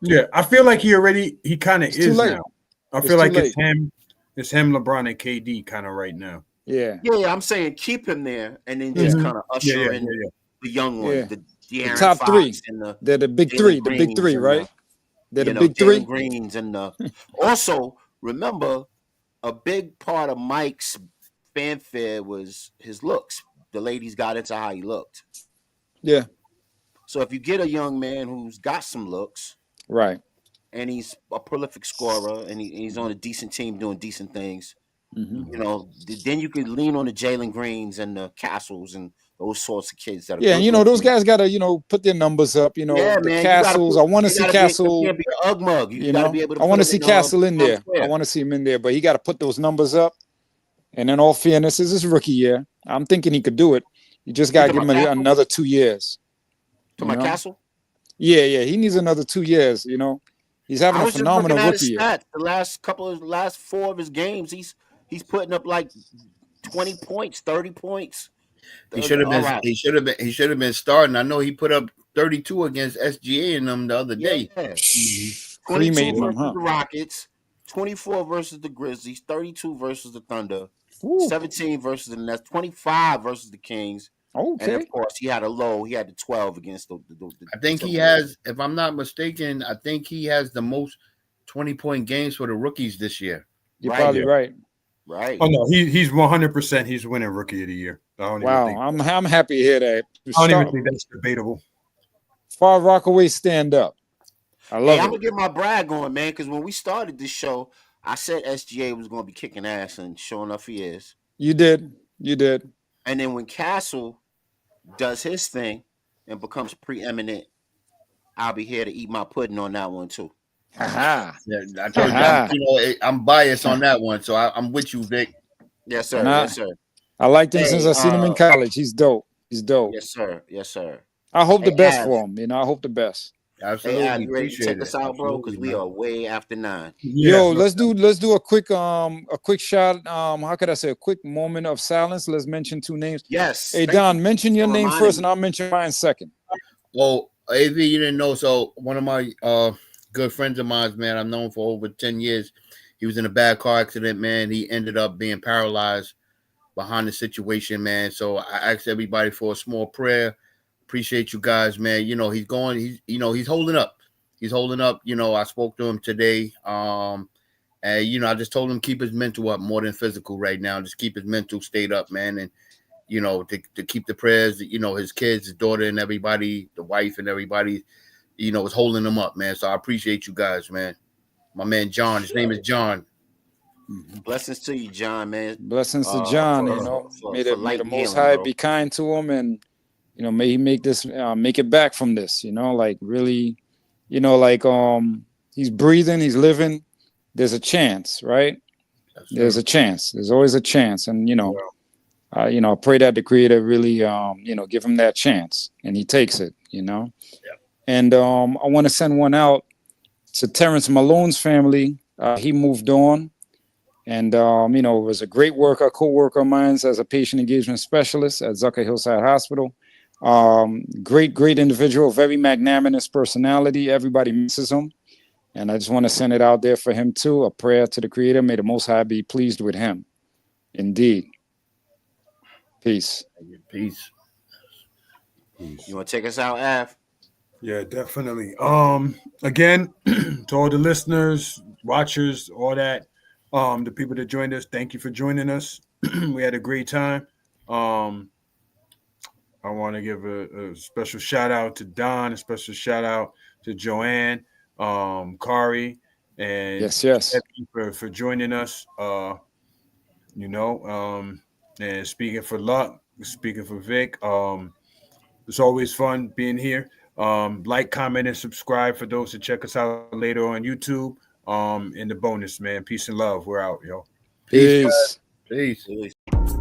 Yeah, I feel like he kind of It's too is late. now. I It's feel like too it's him, LeBron and KD kind of right now. Yeah. Yeah, I'm saying keep him there, and then just kind of usher in the young ones, Yeah. the The De'Aaron top Fox three. and They're the big Jalen three. The big Greens three, and right? They're the Jalen big three. Greens and also remember a big part of Mike's fanfare was his looks. The ladies got into how he looked. Yeah. So if you get a young man who's got some looks, Right. and he's a prolific scorer, and he's on a decent team doing decent things, then you could lean on the Jalen Greens and the Castles and those sorts of kids that are Yeah, good and those looking. guys gotta put their numbers up. Yeah, The man, Castles. I want to see Castle. You can't be an Ugg mug. You got to be able to. I want to put see them in, Castle in there. Square. I want to see him in there, but he got to put those numbers up. And in all fairness, this is his rookie year. I'm thinking he could do it. You just got to give him another 2 years. To my Castle? Yeah. He needs another 2 years. He's having a phenomenal rookie year. The last 4 of his games, he's putting up like 20 points, 30 points. He should have been. He should have been starting. I know he put up 32 against SGA in them the other day. Yeah. 22 Cremating versus them, the Rockets, 24 versus the Grizzlies, 32 versus the Thunder, Ooh. 17 versus the Nets, 25 versus the Kings. Okay. And of course, he had the 12 against the I think he has, if I'm not mistaken, I think he has the most 20-point games for the rookies this year. You're probably right. Right. Oh no, he's 100%. He's winning Rookie of the Year. Wow, I'm happy to hear that. I don't even think that's debatable. Far Rockaway, stand up. I love it. I'm gonna get my brag on, man, because when we started this show, I said SGA was gonna be kicking ass, and sure enough, he is. You did. And then when Castle does his thing and becomes preeminent, I'll be here to eat my pudding on that one too. Yeah, I told you, I'm biased on that one, so I'm with you, Vic. Yes, sir. Yes, sir. I liked him since I seen him in college. He's dope. Yes, sir. Yes, sir. I hope the best for him. I hope the best. Absolutely. Hey, you ready to take us out, bro? Because we are way after 9. Yo, let's do a quick shot. How could I say a quick moment of silence? Let's mention 2 names. Yes. Hey Don, mention your name first, and I'll mention mine second. Well, AV, you didn't know. So one of my good friends of mine, man, I've known for over 10 years. He was in a bad car accident, man. He ended up being paralyzed behind the situation, man. So I asked everybody for a small prayer. Appreciate you guys, man. He's holding up. He's holding up. I spoke to him today. And I just told him keep his mental up more than physical right now. Just keep his mental state up, man. And to keep the prayers, his kids, his daughter, and everybody, the wife and everybody, is holding him up, man. So I appreciate you guys, man. My man John, his name is John. Blessings to you, John, man. Blessings to John. May the Most High be kind to him, and may he make it back from this. Really, he's breathing, he's living. There's a chance, right? There's a chance. There's always a chance, and I pray that the Creator really, give him that chance, and he takes it. Yeah. And I want to send one out to Terrence Malone's family. He moved on. And, was a great co-worker of mine as a patient engagement specialist at Zucker Hillside Hospital. Great individual, very magnanimous personality. Everybody misses him. And I just want to send it out there for him too. A prayer to the Creator. May the Most High be pleased with him. Indeed. Peace. Peace. You want to take us out, Av? Yeah, definitely. Again, to all the listeners, watchers, all that, the people that joined us, thank you for joining us. We had a great time. I want to give a special shout out to Don, a special shout out to Joanne, Kari, and Yes, yes. Ebony for joining us. And speaking for Luck, speaking for Vic, it's always fun being here. Like, comment, and subscribe for those that check us out later on YouTube. In the bonus, man. Peace and love. We're out, yo. Peace. Peace. Peace. Peace.